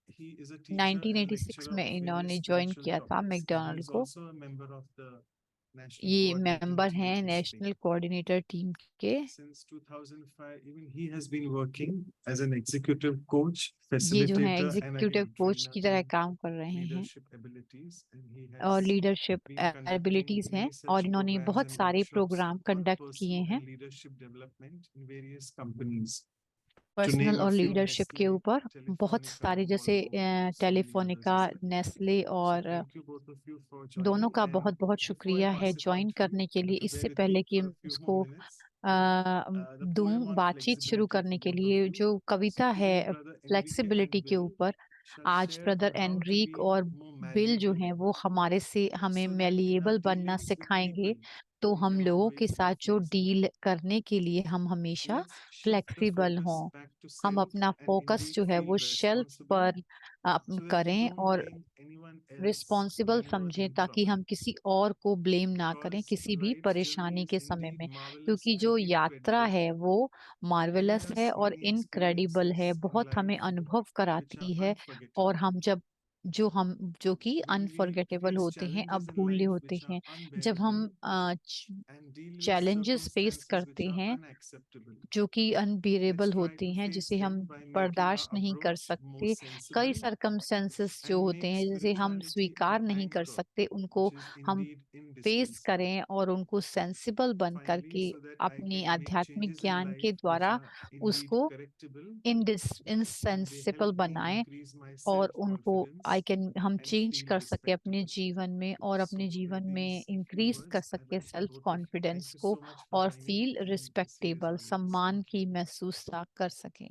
he is a teacher and 1986 lecturer में of various इन्होंने ज्वाइन spiritual किया था topics. And he McDonald is को, also a member of the national ये coordinating मेंबर team हैं to national Spain. Coordinator team के। Since 2005, even he has been working as an executive coach, ये जो है facilitator, and executive again coach trainer की तरह in काम कर रहे हैं leadership abilities, and he और has leadership been conducting abilities हैं, many और such इन्होंने programs बहुत and सारे workshops प्रोग्राम on कंडक्ट किए personal हैं and leadership development in various companies. To personal name a और few, लीडरशिप के Nestle, ऊपर बहुत Telefonica, सारे, जैसे Volvo, so many others Telefonica, as well. Nestle So और thank you both of you for दोनों joining. का And बहुत बहुत before I शुक्रिया है pass it on join to you, करने के and लिए। to इससे bear with पहले me कि for a few more उसको minutes, the दूं poem on बातचीत शुरू flexibility करने for के both of लिए, you. जो So कविता है today, brother Enrique flexibility and के Bill ऊपर, shall आज share brother on how to Enrique be और more बिल जो malleable हैं वो हमारे से हमें so that in our malleable बनना dealings with सिखाएंगे। people, तो we हम can लोगों के always be साथ जो flexible. डील करने के लिए हम हमेशा Let's shift the flexible focus हों, back to हम self अपना and फोकस indeed जो है feel वो शेल्फ responsible पर so that we करें don't और blame anyone else responsible when we're समझें, in ताकि trouble. हम किसी और को ब्लेम ना करें Because किसी भी life's परेशानी journey के is समय indeed में, marvelous क्योंकि जो and यात्रा incredible, है वो giving मार्वेलस us है और many इनक्रेडिबल है, experiences in बहुत हमें life अनुभव which कराती are है। और unforgettable. हम जो कि When we अनफॉरगेटेबल face होते हैं, challenges in अभूल्य life होते which are हैं, जब हम unbearable and deal with challenges face circumstances करते which are हैं unacceptable, जो कि let's अनबियरेबल try होती to हैं, face जिसे हम them by making our बर्दाश्त नहीं कर approach more सकते। कई sensible सरकमस्टेंसेस जो and होते make हैं जिसे हम spirituality स्वीकार our नहीं कर anchor, सकते, उनको which is हम indeed फेस indispensable. करें और उनको सेंसिबल बन Finally, करके so that I अपनी can make आध्यात्मिक changes in ज्ञान के life which द्वारा are indeed उसको correctable, and they insensible help me बनाएं increase my और उनको self-confidence हम and चेंज feel कर सके अपने respectable. जीवन में, और अपने So जीवन with में these few इंक्रीज कर words, I सके welcome self both of you. Confidence Thank you को so much for और joining feel and respectable, serious audience. सम्मान की महसूस कर सकें।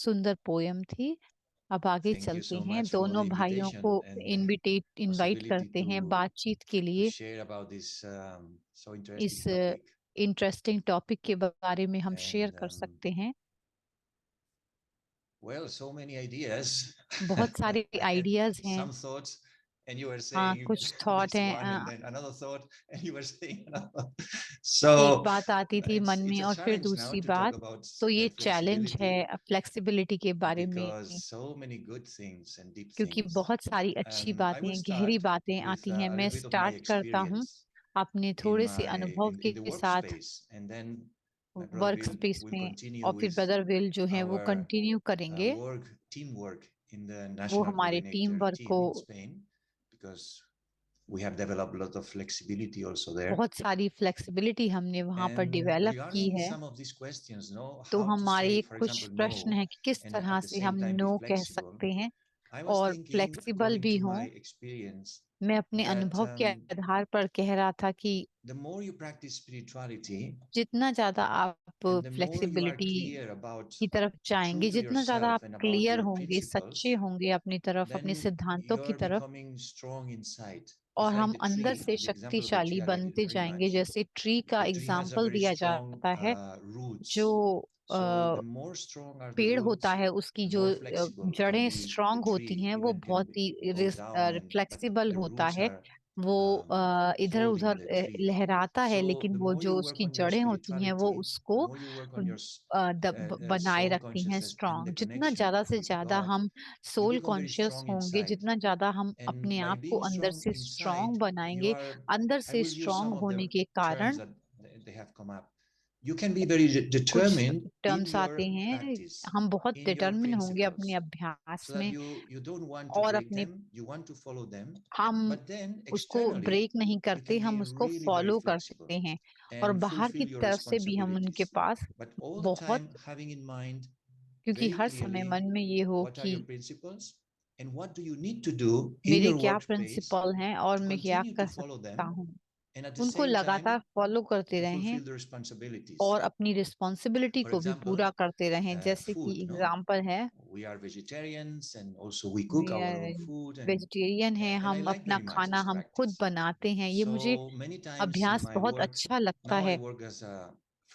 सुंदर पोयम थी। अब आगे Thank you चलते so हैं, much for the दोनों भाइयों को invitation and इनवाइट possibility करते हैं to बातचीत के लिए। share about this so इस interesting topic. इंटरेस्टिंग टॉपिक के बारे में हम शेयर And कर सकते हैं। well, so many ideas. बहुत सारे I had आइडियाज हैं। some thoughts, and you were हाँ, saying कुछ थॉट this हैं। one, and then another thought, and you were saying another. एक So बात आती थी मन में it's a और फिर challenge now दूसरी to बात। talk about तो ये चैलेंज है flexibility फ्लेक्सिबिलिटी के बारे में, because so many good things and deep क्योंकि things. बहुत सारी अच्छी I बातें, will गहरी start बातें with आती हैं। a मैं little bit of my start करता हूँ experience अपने in थोड़े से my अनुभव in the के साथ workspace, and then my brother work Bill space will में, continue और फिर with ब्रदर विल जो है वो our कंटिन्यू करेंगे। teamwork in the वो national हमारे टीम coordinator वर्क team को, in Spain, because we have developed a lot of flexibility also there. बहुत सारी फ्लेक्सिबिलिटी हमने वहां पर And डेवलप की regarding है। some of these questions, no, तो how to हमारे say, for कुछ example, प्रश्न no, है कि किस and तरह at the से same हम time be नो कह flexible. सकते हैं I was और thinking, फ्लेक्सिबल according भी to हों। my experience, मैं अपने that अनुभव के आधार पर कह रहा था कि the more you practice spirituality जितना ज्यादा आप and the more you are flexibility clear about की तरफ true जाएंगे, to जितना ज्यादा आप yourself and about clear your होंगे, principles, सच्चे होंगे अपनी तरफ, अपने then सिद्धांतों you की are तरफ, becoming strong inside. और It's like हम the अंदर tree, से the example of the शक्तिशाली tree I like it बनते very जाएंगे। much. जैसे ट्री का The tree has a example very दिया strong जाता है, roots. जो So the more strong are the पेड़ होता roots, है, उसकी the जो more flexible can जड़ें be the स्ट्रांग होती tree. हैं, वो Even can बहुत ही go down, but flexible the होता roots है। are वो इधर holding उधर the tree. लहराता है, So लेकिन the वो more जो you work उसकी on your जड़ें होती हैं वो spirituality, the उसको more you work on your बनाए soul रखती हैं consciousness and स्ट्रांग। the जितना connection ज्यादा से with ज्यादा God, हम you soul become very conscious strong होंगे, inside. जितना ज्यादा हम And अपने by आप को being अंदर strong से inside, स्ट्रांग you बनाएंगे, are, अंदर I से will use strong some of होने the के कारण terms that they have come up. You can be very कुछ determined in टर्म्स आते your हैं। practice, हम बहुत in your डिटर्मिन होंगे अपने principles, अभ्यास so that में you don't want to और break अपने, them, you want to follow them, हम but then उसको externally ब्रेक नहीं you करते, can be हम उसको really very फॉलो flexible करते हैं, और and बाहर की fulfill your तरफ से भी हम उनके responsibilities, pass but all the बहुत, time having in mind क्योंकि very हर समय clearly मन में ये हो what are कि your principles and what do you need to do in मेरे your क्या workspace प्रिंसिपल हैं और to मैं क्या continue कर to follow सकता them, हूँ, and at the उनको same लगातार time फॉलो करते to रहें fulfill the responsibilities. और अपनी रिस्पॉन्सिबिलिटी For को भी example, पूरा करते रहें। जैसे कि food, no? एग्जाम्पल है, We are vegetarians and also we cook our own food, and vegetarian हैं, I हम like अपना very much खाना this हम खुद practice. बनाते हैं। ये मुझे So many times in अभ्यास my बहुत work, अच्छा लगता now I है। work as a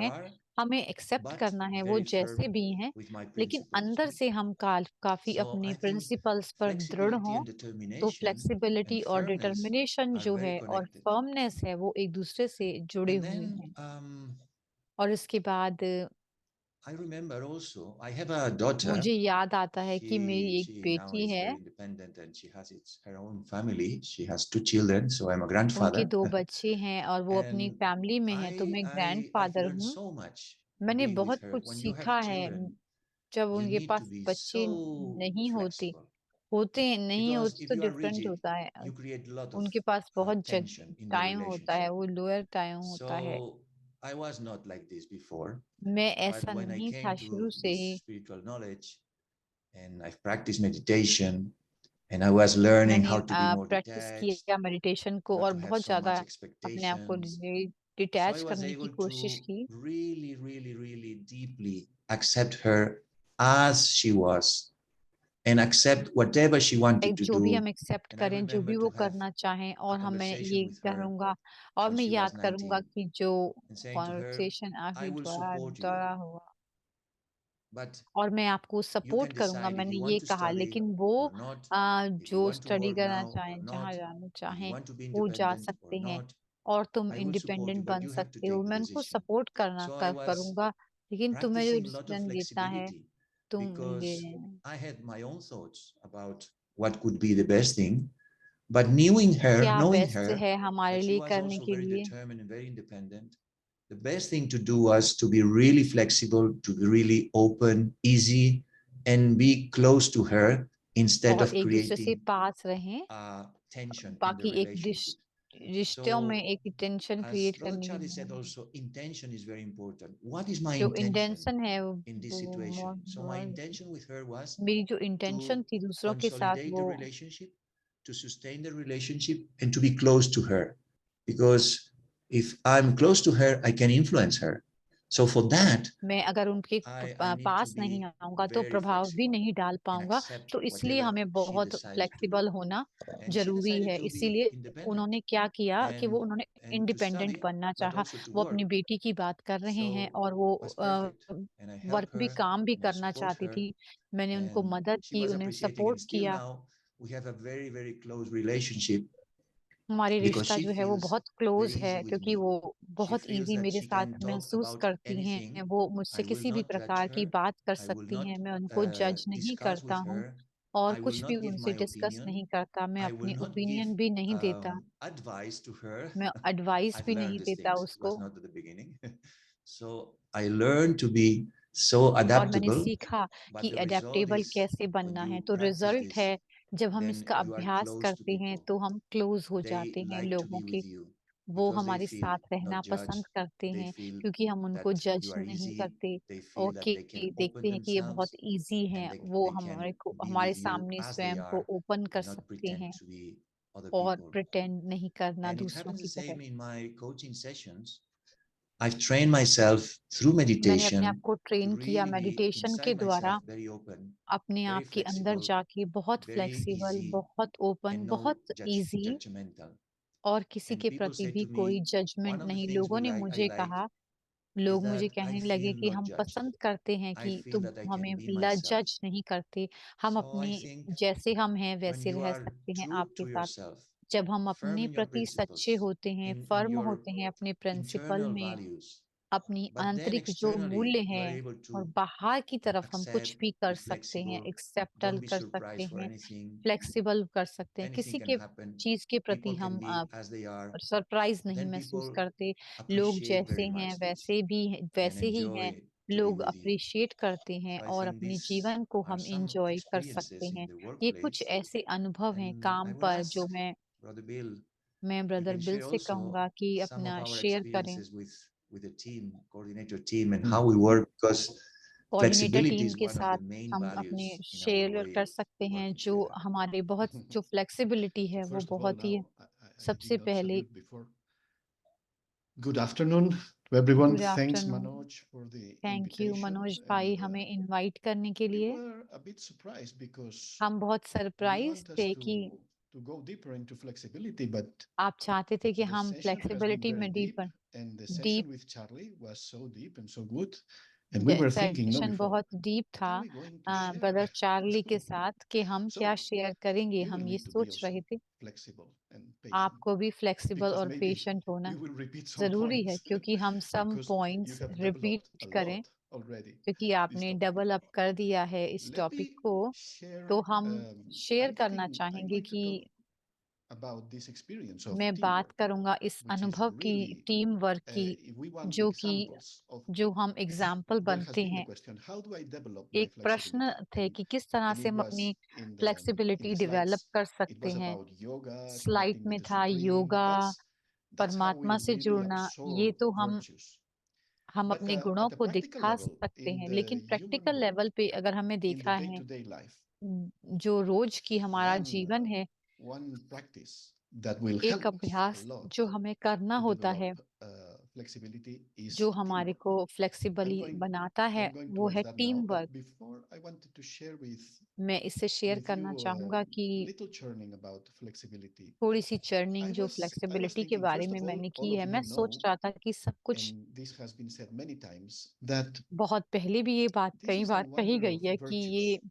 हैं, are, हमें एक्सेप्ट but करना है वो very जैसे firm भी हैं, with my लेकिन principles. अंदर से हम काफी So अपने I think प्रिंसिपल्स पर दृढ़ flexibility हों। and तो determination फ्लेक्सिबिलिटी and और firmness डिटर्मिनेशन are जो very है और connected. फर्मनेस है वो एक दूसरे से जुड़े And हुए then हैं। और इसके बाद I remember also, I have a daughter. मुझे याद आता है कि मेरी एक She now बेटी is है, very independent and she has her own family. She has 2 children, so I'm a उनके grandfather. 2 बच्चे हैं और वो अपनी And फैमिली में है, तो मैं I've ग्रैंडफादर learned हूँ। so much मैंने being with बहुत her. कुछ When you have सीखा है children, जब you उनके need to पास be बच्चे so नहीं होते flexible नहीं because होते if तो you are डिफरेंट rigid, होता है। you create a lot of उनके पास बहुत tension in the टाइम होता है, relationship. वो लोअर टाइम होता है। So I was not like this before, मैं but ऐसा when I नहीं था came शुरू to से this he. spiritual knowledge and I've practiced meditation and I was learning मैंने how to be more practice detached, किया मेडिटेशन को not और to have बहुत so ज़्यादा much अपने आप को expectations. So detach I was करने की able कोशिश to की। really, really, really deeply accept her as she was and accept whatever she wanted to जो भी do. हम एक्सेप्ट And I करें, जो remember भी to वो have करना चाहें, a और हम मैं conversation ये with her करूँगा और when मैं she was याद करूँगा 19 कि जो and saying to her, conversation I आपके will द्वारा support you, द्वारा हुआ but और मैं आपको you सपोर्ट can करूँगा, decide if मैंने you ये want to कहा। study लेकिन वो or not, if you जो want to स्टडी work करना now or चाहें, जहाँ not, जाना if you चाहें, want to be वो जा independent or सकते हैं not, और तुम I will support you, independent but बन you have to सकते हो। take the मैं उनको decision. Support So I was करूँगा, लेकिन तुम्हें जो practicing a lot of decision लेता है flexibility तुम because ले। I had my own thoughts about what could be the best thing. But knowing क्या her, बेस्ट है हमारे that she लिए was करने also के very लिए। determined and very independent, the best thing to do was to be really flexible, to be really open, easy, and be close to her instead और of एक दूसरे से creating पास रहें, tension in the बाकी एक relationship. रिश्तों में So, एक टेंशन as क्रिएट Brother करने की Charlie said बजाय also, intention is very important. What is my जो intention इंटेंशन है in this situation? So my intention with her was मेरी जो इंटेंशन to थी दूसरों के साथ consolidate वो the relationship, to sustain the relationship, and to be close to her. Because if I'm close to her, I can influence her. So for that, मैं अगर उनके I need to पास नहीं be आऊंगा तो very प्रभाव भी flexible नहीं डाल and पाऊंगा। accept तो इसलिए whatever हमें she बहुत decided to do. फ्लेक्सिबल होना And she जरूरी decided है। to be इसीलिए independent उन्होंने क्या किया कि वो उन्होंने and to इंडिपेंडेंट study, बनना but चाहा। also to वो अपनी work. बेटी की बात कर रहे हैं So और वो was perfect. And I helped work भी her काम भी and I करना support चाहती her. थी। मैंने उनको And मदद she की, was उन्हें appreciating, and सपोर्ट still किया। now we have a very, very close relationship हमारी because रिश्ता she जो है वो feels बहुत क्लोज very है, easy with क्योंकि me. वो She बहुत feels इजी that मेरे she साथ can talk महसूस about करती हैं। anything. वो मुझसे I will किसी भी not judge प्रकार की her. बात कर I will सकती हैं, not मैं उनको जज नहीं discuss करता with हूँ her. और I will कुछ भी not give उनसे my डिस्कस opinion. नहीं करता। मैं I will अपनी not give ओपिनियन भी नहीं देता, advice to her. मैं एडवाइस I've भी learned नहीं these देता things. It उसको। was not at the beginning. So I learned to be so और मैंने adaptable. सीखा But कि the result एडेप्टेबल is कैसे when बनना है। you तो practice रिजल्ट this, है जब हम then इसका you are अभ्यास close to करते हैं people. तो हम क्लोज हो They जाते हैं like to लोगों be के। with you वो because they हमारे feel साथ रहना not पसंद judged. करते They हैं feel क्योंकि हम उनको that जज you are नहीं easy. करते They और feel that कि they can देखते open हैं कि ये बहुत themselves इजी हैं। and वो they can be हमारे with you सामने as they स्वयं को are ओपन कर and not सकते pretend हैं to be other और people. प्रिटेंड नहीं करना And it दूसरों happens की the तरह। same in my coaching sessions. I've trained myself through मैंने अपने meditation आप को to ट्रेन किया really be मेडिटेशन के inside द्वारा, myself very open, अपने very आप के अंदर flexible, जाके बहुत very फ्लेक्सिबल, easy, बहुत ओपन, and no बहुत इजी judgmental. और किसी And के people प्रति say भी to कोई me, judgement one of the नहीं। things लोगों ने I मुझे like कहा, is लोग मुझे that I कहने लगे feel कि not हम judged. पसंद करते हैं I कि feel तुम that I हमें can be myself. जज नहीं करते, हम So अपने I think जैसे हम हैं when वैसे you रह are सकते हैं true आपके to साथ। yourself, जब हम firm अपने in your प्रति principles, सच्चे होते हैं, in फर्म your होते हैं अपने प्रिंसिपल internal में, values, अपनी but then आंतरिक जो externally मूल्य you are हैं able और to बाहर की तरफ हम कुछ accept, भी कर be सकते हैं, flexible, एक्सेप्टल don't be कर सकते surprised for हैं, anything. फ्लेक्सिबल कर सकते हैं। Anything किसी can के happen. चीज के प्रति People can हम be as they are. Surprise नहीं Then महसूस people करते। लोग appreciate जैसे very हैं much this and वैसे ही हैं, enjoy to be लोग with you. अप्रिशिएट करते हैं So I और think अपने these जीवन को are हम some इंजॉय कर सकते experiences in हैं। the ये कुछ workplace. ऐसे अनुभव हैं And काम I will पर जो ask Brother Bill, मैं you brother can bill share से also कहूंगा कि some of अपना our शेयर करें। experiences with the team, coordinator team, and how we work, because coordinator flexibility team is के one of साथ the main हम अपने values in our share way कर of सकते हैं working जो together. हमारे बहुत जो फ्लेक्सिबिलिटी है वो बहुत ही सबसे पहले। Good afternoon to everyone. Good Thanks, afternoon. Manoj, for the thank you invitation. Manoj भाई And हमें इनवाइट करने के we लिए। were a bit surprised because हम बहुत you सरप्राइज want us थे कि to go deeper into flexibility, but आप चाहते थे कि the हम session has been flexibility very में deep, deep and the session with Charlie was so deep and so good. And we were thinking, no, session before, बहुत deep what था are we going to share? Brother Charlie के साथ कि हम So क्या share करेंगे। we will हम ये need to be सोच also रहे थे flexible and patient, आपको भी फ्लेक्सिबल because और maybe पेशेंट होना we will repeat some जरूरी है, points क्योंकि हम सम because you points have developed repeat a करें lot already क्योंकि this आपने topic. डबल अप कर दिया है इस Let टॉपिक me को, share. तो हम शेयर I'm करना talking. I'm चाहेंगे going to कि talk about this experience of मैं बात teamwork, करूंगा इस which is अनुभव की, really, टीम वर्क की, if we want जो कि examples of, जो हम एग्जाम्पल there has बनते been a हैं। question, how do I develop my एक प्रश्न flexibility? थे कि किस तरह And से it हम was अपनी in flexibility the develop slides, कर it सकते was हैं। about yoga, स्लाइड connecting में with the था Supreme. Yoga, That's how we परमात्मा से really जुड़ना, ये absorb तो हम virtues. अपने But गुणों at a को practical दिखा level, सकते in हैं, the लेकिन human प्रैक्टिकल world, लेवल पे अगर हमें in the देखा है, day-to-day life, जो रोज की हमारा जीवन है, one practice that will एक help us a अभ्यास lot जो हमें करना to होता है, develop flexibility is जो हमारे teamwork. को फ्लेक्सिबली बनाता है, I'm going वो towards है that team now. But work. before, I wanted to share मैं इससे शेयर with करना you a चाहूंगा कि little churning about flexibility. थोड़ी सी चर्निंग I जो was फ्लेक्सिबिलिटी के thinking, बारे first में of all, मैंने all की of है। you मैं सोच know, रहा था कि सब कुछ and this has been said many times, that बहुत पहले भी ये बात this कई is a बार कही wonder गई of है कि virtues.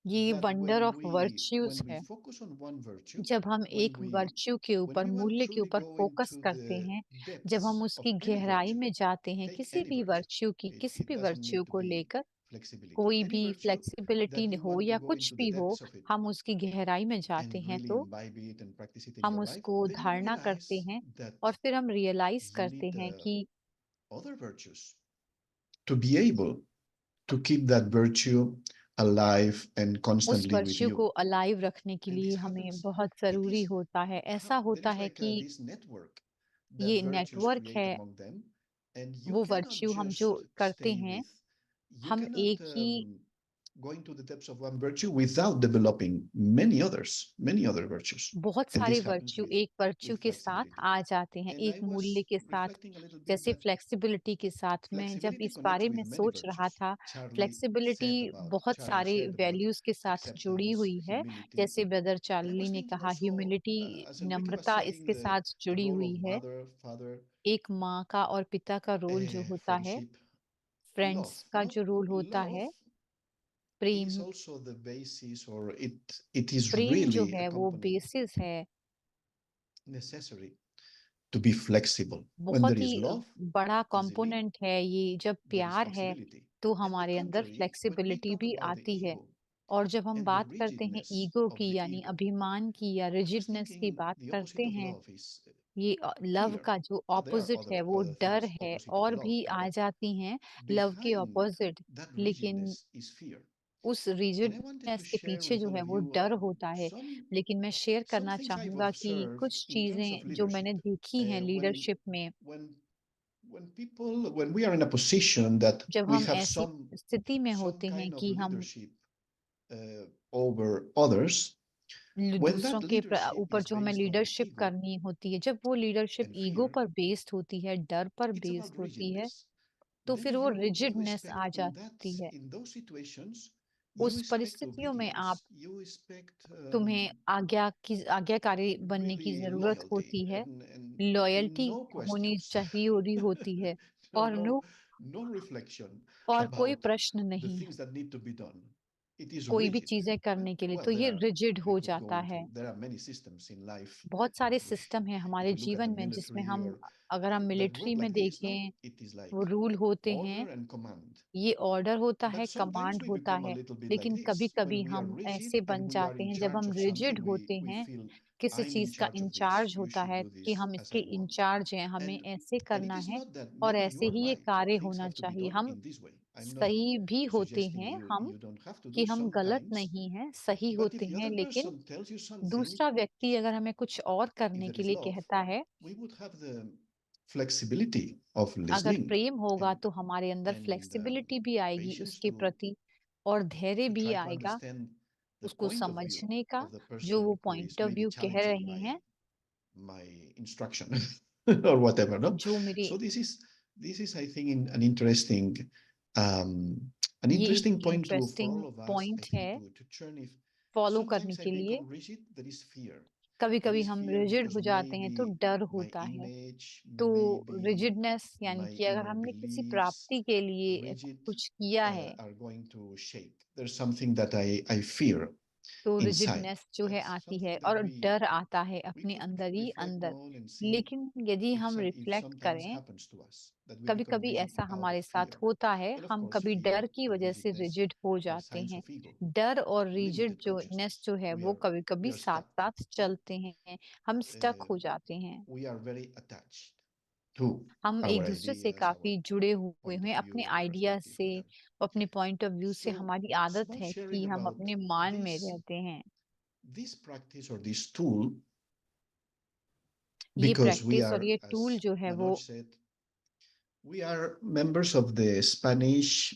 ये That wonder of when virtues we है। focus on one virtue, जब हम when एक वर्च्यू के when ऊपर, we want मूल्य के truly ऊपर go फोकस into करते the हैं, जब हम depths उसकी of any गहराई virtue, में जाते हैं, take किसी any भी virtue. वर्च्यू की, किसी It भी doesn't वर्च्यू need to को be लेकर, flexibility. कोई Any भी virtue फ्लेक्सिबिलिटी that you हो want या to go कुछ into भी the हो, depths of it हम उसकी गहराई में जाते and हैं really तो imbibe it and practice it in हम your life, उसको then you धारणा करते realize हैं, that और फिर हम रियलाइज you करते need हैं कि other virtues to be able to keep that virtue alive and उस constantly with वर्च्यू you. को अलाइव रखने के And लिए this हमें happens. बहुत It जरूरी is होता है। ऐसा होता there is है like कि this network ये that virtues नेटवर्क create है, among them, and you वो cannot वर्च्यू हम जो just करते stay हैं, with. You हम cannot एक ही go into the depths of one virtue without developing many other virtues. बहुत And सारे this happens वर्च्यू with एक वर्च्यू के साथ flexibility. आ जाते हैं, And एक I मूल्य was के साथ। reflecting a little bit जैसे that फ्लेक्सिबिलिटी के साथ मैं जब flexibility इस connects बारे में with many सोच रहा virtues. था, Charlie फ्लेक्सिबिलिटी बहुत Charlie सारे shared about वैल्यूज के साथ जुड़ी acceptance, हुई है। humility. जैसे brother And I Charlie was ने thinking कहा, also, humility, as Enrique was Namrata saying, इसके साथ the जुड़ी role हुई of है। mother, father, एक माँ का और पिता का रोल जो होता है, friendship, फ्रेंड्स love. का जो रोल होता Love है, is Prem, also the basis, or it is प्रेम जो really है a वो component बेसिस है, necessary to be flexible. When बहुत there is ही love, बड़ा easily कंपोनेंट है ये। जब there is प्यार है flexibility. तो And the हमारे अंदर contrary, when we flexibility talk भी about the आती है। ego और जब हम and the बात करते हैं rigidness ईगो of की, the यानी ego, अभिमान की या I was रिजिडनेस की thinking बात the करते opposite of हैं, love is ये लव fear. का जो But there are ऑपोजिट है वो other डर things है, opposite of और love. भी आ But जाती हैं लव के behind ऑपोजिट, that लेकिन rigidness is fear. उस And I wanted to rigidness के share पीछे with जो all है of वो you डर होता है। लेकिन मैं शेयर some करना things I've चाहूंगा कि observed कुछ in terms of चीजें जो मैंने leadership. देखी हैं लीडरशिप में, When we are in a position that जब we हम have ऐसी स्थिति में some होते हैं kind of कि हम leadership over others, when दूसरों that के leadership ऊपर is जो हमें based on लीडरशिप ego करनी होती है, जब वो लीडरशिप and ईगो fear, पर बेस्ड होती है, डर पर it's बेस्ड about होती है, rigidness. तो Then फिर वो you रिजिडनेस expect आ जाती है। in those situations, उस you expect परिस्थितियों में obedience, you expect तुम्हें आज्ञाकारी बनने की really जरूरत loyalty होती है, and लॉयल्टी no होनी questions, चाहिए होती है, और no reflection और कोई about प्रश्न the नहीं, things that need to be done. It is कोई भी rigid. चीजें करने के लिए, Well, तो ये रिजिड we हो could go जाता है। into, there are many systems in life. बहुत सारे सिस्टम है If हमारे you look at the जीवन में जिसमें military हम, or अगर हम that मिलिट्री work में like this, no? देखें, It is like वो रूल होते हैं, order and command. ये ऑर्डर होता But है, sometimes कमांड we होता become a है। little bit like लेकिन कभी this. कभी When we are हम rigid ऐसे and बन we are जाते in हैं, जब charge हम of रिजिड something, होते we हैं, feel किसी I'm in चीज का charge of this. In charge You होता should है do कि this हम as इसके I want. इंचार्ज हैं, हमें ऐसे And करना it is है, not that और maybe ऐसे you are ही ये right. कार्य Things होना have to be चाहिए। done हम in this way. I'm not सही भी होते suggesting हैं, हम you don't have to कि do हम गलत sometimes. नहीं हैं, सही But होते if the हैं, other लेकिन person tells you something, दूसरा व्यक्ति अगर हमें कुछ और if करने there के is लिए love, कहता है, we would have the flexibility of अगर listening प्रेम होगा and तो हमारे अंदर फ्लेक्सिबिलिटी भी आएगी patience उसके to प्रति, और धैर्य भी try to आएगा understand the उसको point of view समझने का, of the जो वो person who is point of maybe view कह challenging रहे हैं, my instruction or whatever, no? जो मेरे, So this is I think an interesting ये एक point for interesting all of us, I point है think, to churn if follow करने sometimes I के लिए। become rigid, there is fear. कभी There कभी is हम fear रिजिड हो because जाते हैं तो maybe डर my होता है। image, तो maybe रिजिडनेस यानी my कि अगर inner हमने किसी beliefs, प्राप्ति के लिए rigid, कुछ किया है, are going to shake. There's something that I fear. तो inside. रिजिडनेस जो है That's आती something है that और we डर आता है we अपने could अंदर ही reflect अंदर। on and see लेकिन यदि if हम if रिफ्लेक्ट sometimes करें, happens to us that we कभी become कभी rigid ऐसा out हमारे of साथ fear. होता है, And of हम course, कभी fear डर की or वजह से rigidness रिजिड हो are जाते signs हैं। of ego, डर और रिजिड limited जो consciousness. नेस जो है We वो are कभी कभी we are साथ stuck. साथ चलते हैं, हम स्टक Uh, हो जाते हैं। we are very attached to हम our एक दूसरे से ideas, our काफी जुड़े हुए point of हैं view, अपने our आइडिया perspective, से, whatever. अपने पॉइंट ऑफ व्यू से। So, हमारी आदत small है कि sharing हम about अपने मान में this रहते हैं। this practice or this tool, ये because we प्रैक्टिस और are, ये टूल as जो है वो Manoj said, we are members of the Spanish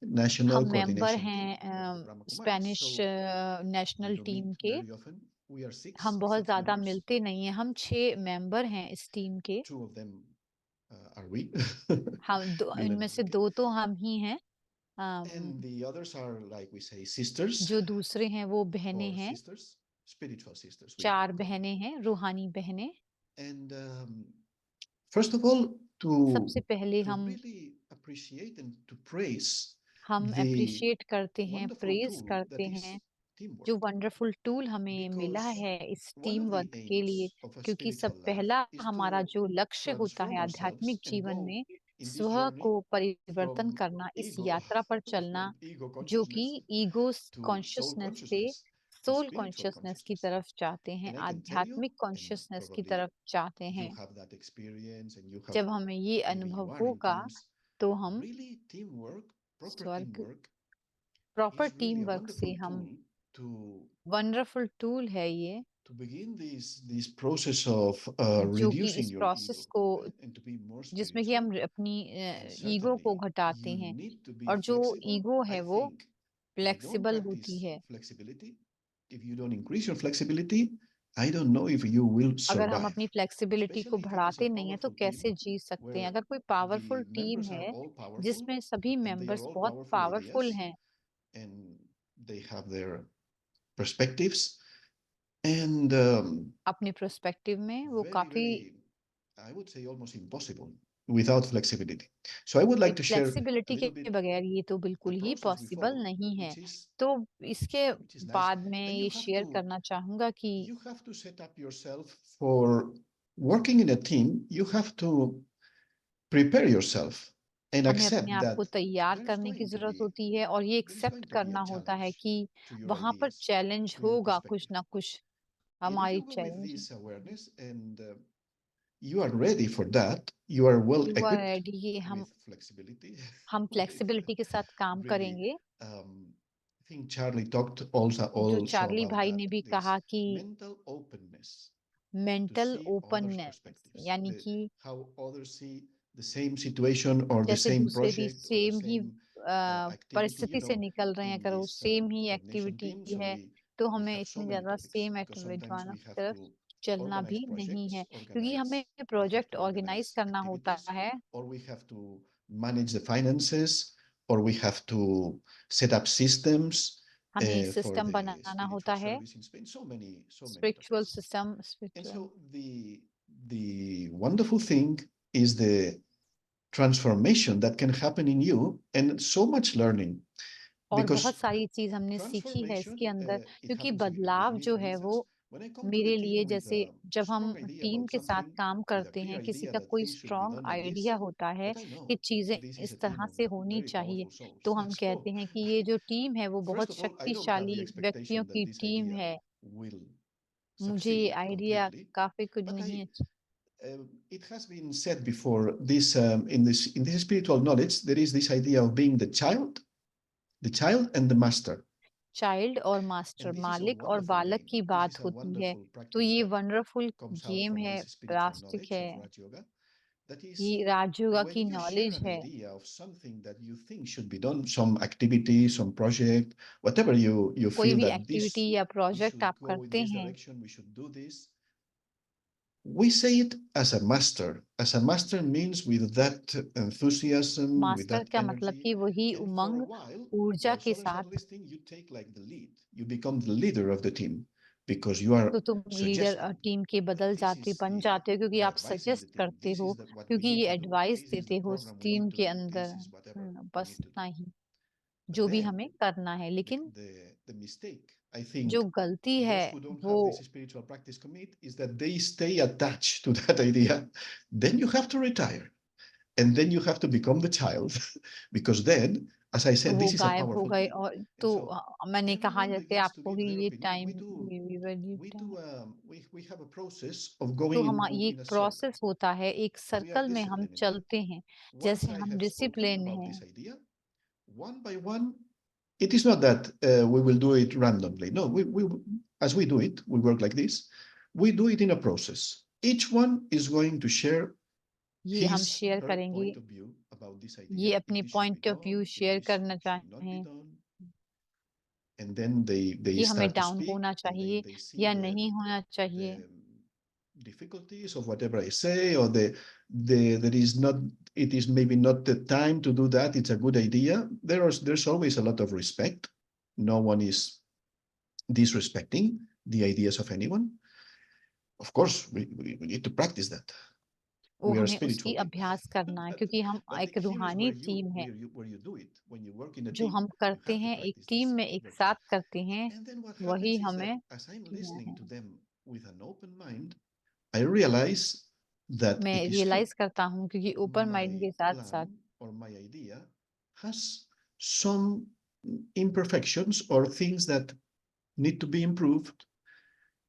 National हम मेंबर Coordination Team हैं of the Brahma Kumaris. Spanish So national we don't team meet के। very often. We are हम बहुत six ज्यादा members. मिलते नहीं हैं, हम 6 मेंबर हैं इस टीम के। Two of them are we. हम Bill and इनमें से Enrique. 2 तो हम ही हैं, And the others are, like we say, sisters जो दूसरे हैं वो बहनें or हैं, sisters, spiritual sisters. We 4 call them. बहनें हैं, रूहानी बहनें। And first of all, सबसे पहले to हम really appreciate and to praise हम the अप्रिशिएट करते हैं, wonderful प्रेज tool करते that is हैं teamwork. जो वंडरफुल टूल हमें मिला Because है इस one team of the work के लिए। aims of a क्योंकि सब spiritual life पहला is हमारा to जो लक्ष्य होता है transform आध्यात्मिक ourselves and जीवन go में in this स्व journey को परिवर्तन from करना, इस ego, यात्रा पर चलना from ego जो कि consciousness ego to soul consciousness से consciousness to soul spiritual consciousness की consciousness. तरफ जाते हैं, And I can tell you, आध्यात्मिक and कॉन्शियसनेस की probably तरफ जाते you हैं। have that experience and you have, जब हमें ये maybe अनुभव you are in होगा teams, तो हम really teamwork, proper स्वर्ग teamwork proper is really team a work से wonderful हम tool to वंडरफुल टूल है ये, to begin this process of जो कि reducing इस your प्रोसेस ego को and to be more जिसमें कि spiritual. हम अपनी And ईगो को certainly घटाते you हैं need to be और जो flexible. ईगो I है वो think if you don't flexible practice होती है। flexibility, if you don't increase your flexibility, I don't know if you will अगर हम survive. अपनी फ्लेक्सिबिलिटी को Especially if it is a बढ़ाते नहीं है तो powerful कैसे team जी सकते हैं। where अगर कोई the powerful team members are है all powerful जिसमें सभी and they are members all बहुत powerful पावरफुल ideas हैं and they have their perspectives and अपने प्रोस्पेक्टिव में, वो very, काफी very, I would say almost impossible without flexibility. So I would like to share a flexibility little के bit बगैर ये तो बिल्कुल the he process we possible follow, नहीं है। which is तो इसके nice. बाद मैं Then ये you have शेयर to करना चाहूंगा कि you have to set up yourself for working in a team. You have to prepare yourself and हमें accept अपने आप को that तैयार there is करने की going to जरूरत be होती है और ये there is accept going to be a करना होता है challenge कि to your वहां पर ideas, चैलेंज to your होगा कुछ perspective. ना कुछ And if हमारी you go with challenge. this awareness and you are ready for that, you are well you are equipped ready कि with flexibility. हम with फ्लेक्सिबिलिटी के साथ काम really, करेंगे। I think Charlie talked also जो Charlie about भाई that, ने भी this कहा कि mental openness to mental see others' openness, perspectives, यानी कि how others see the same situation or the जैसे same दूसरे भी project or the same he same activity. परिस्थिति से निकल रहे हैं, In अगर वो this same he coordination activity team, so है तो we हमें have so इतनी many ज्यादा topics same because sometimes activity we की have तरफ to चलना organize भी नहीं है, projects, क्योंकि हमें we have project to organise organize करना होता activities, है, or we have to manage the finances, or we have to set up systems हमें for सिस्टम the बनाना होता spiritual है, service in Spain. So many spiritual topics. System. And so the wonderful thing is the transformation that can happen in you and so much learning. और Because बहुत सारी चीज हमने सीखी है इसके अंदर, it क्योंकि happens in बदलाव me, जो for है instance, वो when I come to the मेरे team लिए, with जैसे a जब हम strong idea टीम about के साथ something, काम with a करते clear हैं, किसी idea का that कोई things should be strong done like this, idea होता है but I कि know चीजें this is इस a तरह team of से होनी very चाहिए, powerful souls. तो हम So, कहते हैं कि ये जो टीम है वो first बहुत of all, I don't have the शक्तिशाली व्यक्तियों expectation that की this टीम idea है। will मुझे ये succeed आइडिया completely, काफी कुछ but नहीं अच्छा। it has been said before. This in this spiritual knowledge, there is this idea of being the child and the master. Child और master, And this is a मालिक और wonderful बालक game. की This बात is a होती है, wonderful तो practice ये that wonderful comes out game from है, this spiritual प्लास्टिक knowledge है, of Raj Yoga. That is ये राजयोगा when की you share नॉलेज an है। idea of something that you think should be done, some activity, some project, whatever you कोई feel भी that activity या we project should आप go in करते this हैं, direction, we should do this. We say it as a master. As a master means with that enthusiasm, with master that का मतलब energy. कि वही And for a Umang while, ऊर्जा while के others are साथ, listening, you take like the lead. You become the leader of the team because you are तो तुम leader suggesting team के बदल that this जाते is बन the जाते हो, क्योंकि by आप advising the सजेस्ट team. करते This हो, is what we क्योंकि need ये to do. Advice This is देते the हो program we team need to के do. अंदर। This is whatever we बस need to do. इतना ही But जो भी then हमें करना है। लेकिन the mistake I think जो गलती those है who don't वो have this spiritual practice commit is that they stay attached to that idea. Then you have to retire. And then you have to become the child. Because then, as I said, वो this is a गायब हो powerful गए thing. और And तो so मैंने कहा everyone जैसे begins to आपको give ही their ये opinion. Time we will leave We time. do we have a process of तो going ये in एक a circle. प्रोसेस होता है, एक We are सर्कल में हम disciplined in that. चलते हैं Once जैसे I हम have spoken डिसिप्लिन about हैं this idea, one by one, it is not that we will do it randomly. No, as we do it, we work like this. We do it in a process. Each one is going to share ये हम his share her करेंगे, point of view about this ये idea. अपनी If it should be point of done, view if share this करना should not be चाहें done. And then they कि हमें start to down speak होना and चाहिए they see या नहीं होना चाहिए. the difficulties of whatever I say, or there is not, it is maybe not the time to do that. It's a good idea. There's always a lot of respect. No one is disrespecting the ideas of anyone. Of course, we need to practice that. वो We are हमें spiritual उसकी beings. अभ्यास करना है क्योंकि हम But एक here is रूहानी where टीम है you do it. When you work in a जो team, हम you करते have to हैं, एक practice टीम this में एक virtue. साथ करते हैं, And then what वही happens is that हमें as I'm किया listening है. to them with an open mind, I realize that मैं it is true. रियलाइज करता हूँ क्योंकि ओपन माइंड के My साथ साथ plan or my idea has some imperfections or things that need to be improved.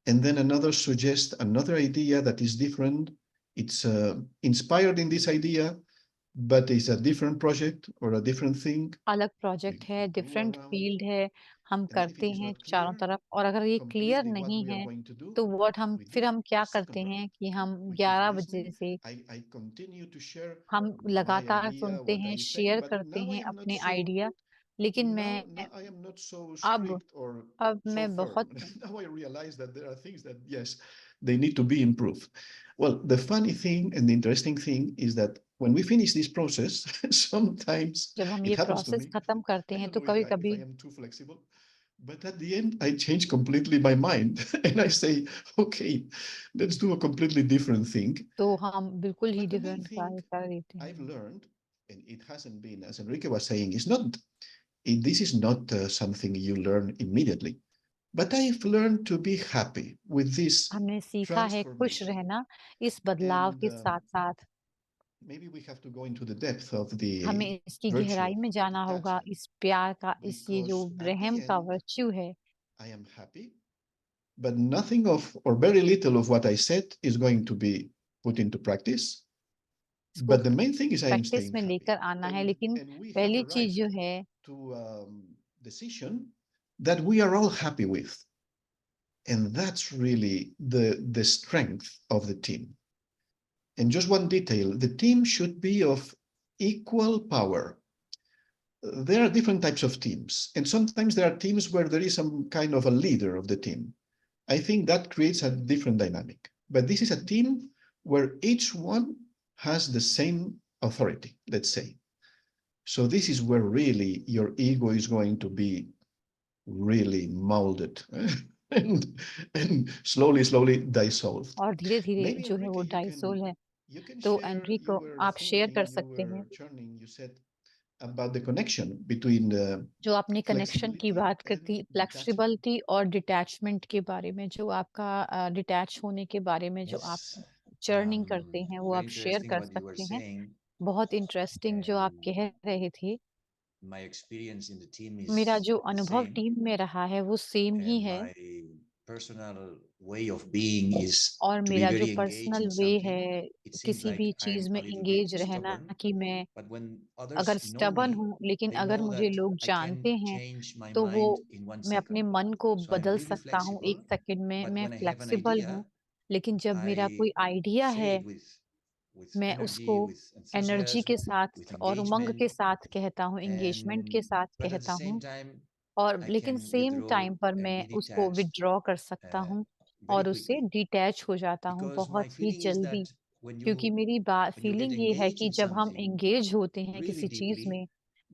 And then another suggests another idea that is different. It's inspired in this idea, but it's a different project or a different thing. अलग project We है, go different around, field है, हम and then if करते it is हैं not चारों clear तरफ. और अगर ये क्लियर completely what नहीं we are है going to do, तो व्हाट हम we फिर do हम क्या a second करते हैं round. कि हम We keep 11 बजे listening. से I continue to share हम my लगातार idea, सुनते what हैं, I say, शेयर but करते now I हैं am not अपने so आइडिया. लेकिन now मैं I am not so अब strict or अब so मैं firm. बहुत Now I realize that there are things that, yes, they need to be improved. Well, the funny thing and the interesting thing is that when we finish this process, sometimes जब हम it ये happens to process me. खत्म करते I हैं don't तो know if कभी-कभी I am too flexible, but at the end, I change completely my mind and I say, okay, let's do a completely different thing. तो हम बिल्कुल ही But the main different thing कार्य कर देते I've हैं. learned, and it hasn't been, as Enrique was saying, this is not something you learn immediately. But I've learned to be happy with this हमने सीखा है खुश transformation. रहना इस बदलाव And के साथ-साथ. maybe we have to go into the depth of the हमें इसकी virtue गहराई of में जाना होगा, detachment, इस प्यार का, इस ये जो because at रहम the का end, वर्च्यू है. I am happy, but nothing of, or very little of what I said is going to be put into practice. इसको But the main thing is I am practice staying में happy. लेकर आना है, लेकिन And we have पहली चीज arrived जो है to a decision that we are all happy with. And that's really the strength of the team. And just one detail, the team should be of equal power. There are different types of teams, and sometimes there are teams where there is some kind of a leader of the team. I think that creates a different dynamic. But this is a team where each one has the same authority, let's say. So this is where really your ego is going to be really molded and slowly dissolved. और धीरे-धीरे Maybe जो है वो Enrique, डाइसोल है. you can तो share, Enrico you were आप share कर thinking, you सकते हैं. were churning, you said about the connection between जो आपने कनेक्शन की flexibility बात and करती, detachment. फ्लेक्सिबिलिटी और डिटैचमेंट के बारे में, जो आपका डिटैच होने के बारे में जो आप Yes, चर्निंग करते हैं, वो very आप शेयर interesting कर what you were सकते हैं. saying. बहुत इंटरेस्टिंग जो आप कह रहे थे. My experience in the team मेरा is जो the अनुभव same, टीम में रहा है वो सेम ही and है. my personal way of being is और to be मेरा जो very engaged personal in way something. है It seems किसी like भी I'm चीज में a little इंगेज bit रहना stubborn, कि मैं but when अगर others know स्टबन me, हूँ, लेकिन they अगर know मुझे that लोग I जानते can हैं change my तो वो mind in 1 मैं अपने second. मन को So I'm बदल really सकता हूँ एक flexible, सेकंड में. but मैं when I have an flexible हूँ, idea, लेकिन जब मेरा कोई I आइडिया say है it with मैं उसको energy, with एनर्जी enthusiasm, के साथ with और उमंग के engagement, साथ कहता हूँ, एंगेजमेंट के and साथ but at the कहता same हूँ. time और I लेकिन can सेम withdraw टाइम पर and मैं be उसको detached विड्रॉ कर सकता हूँ very और उससे quickly, डिटैच हो जाता हूँ because my बहुत ही feeling is जल्दी. that when क्योंकि मेरी you get फीलिंग ये है engaged कि in जब हम something एंगेज होते हैं really किसी चीज deeply, में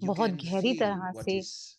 you बहुत can गहरी feel तरह what से, is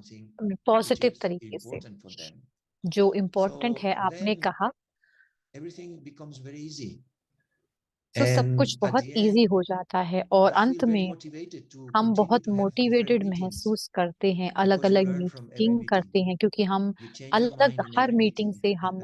something which positive is तरीके से important for them. जो इम्पोर्टेंट So है आपने then कहा, everything becomes very easy. तो सब And कुछ at बहुत the इजी end, हो जाता है और we feel अंत very में motivated to हम continue बहुत to have different motivated meetings महसूस करते हैं, अलग because we अलग learn from every meeting meeting. करते हैं, क्योंकि हम We change our अलग mind in her every meeting meeting. से हम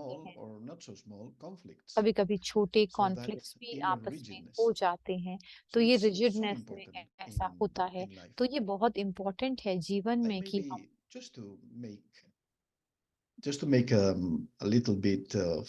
small हैं, or not so small conflicts. कभी कभी छोटे So that कॉन्फ्लिक्ट्स भी inner आपस में rigidness. हो जाते हैं, So तो ये it's so रिजिडनेस में important ऐसा होता है। in life. तो ये बहुत इम्पोर्टेंट है जीवन में कि हम Maybe just to make a little bit of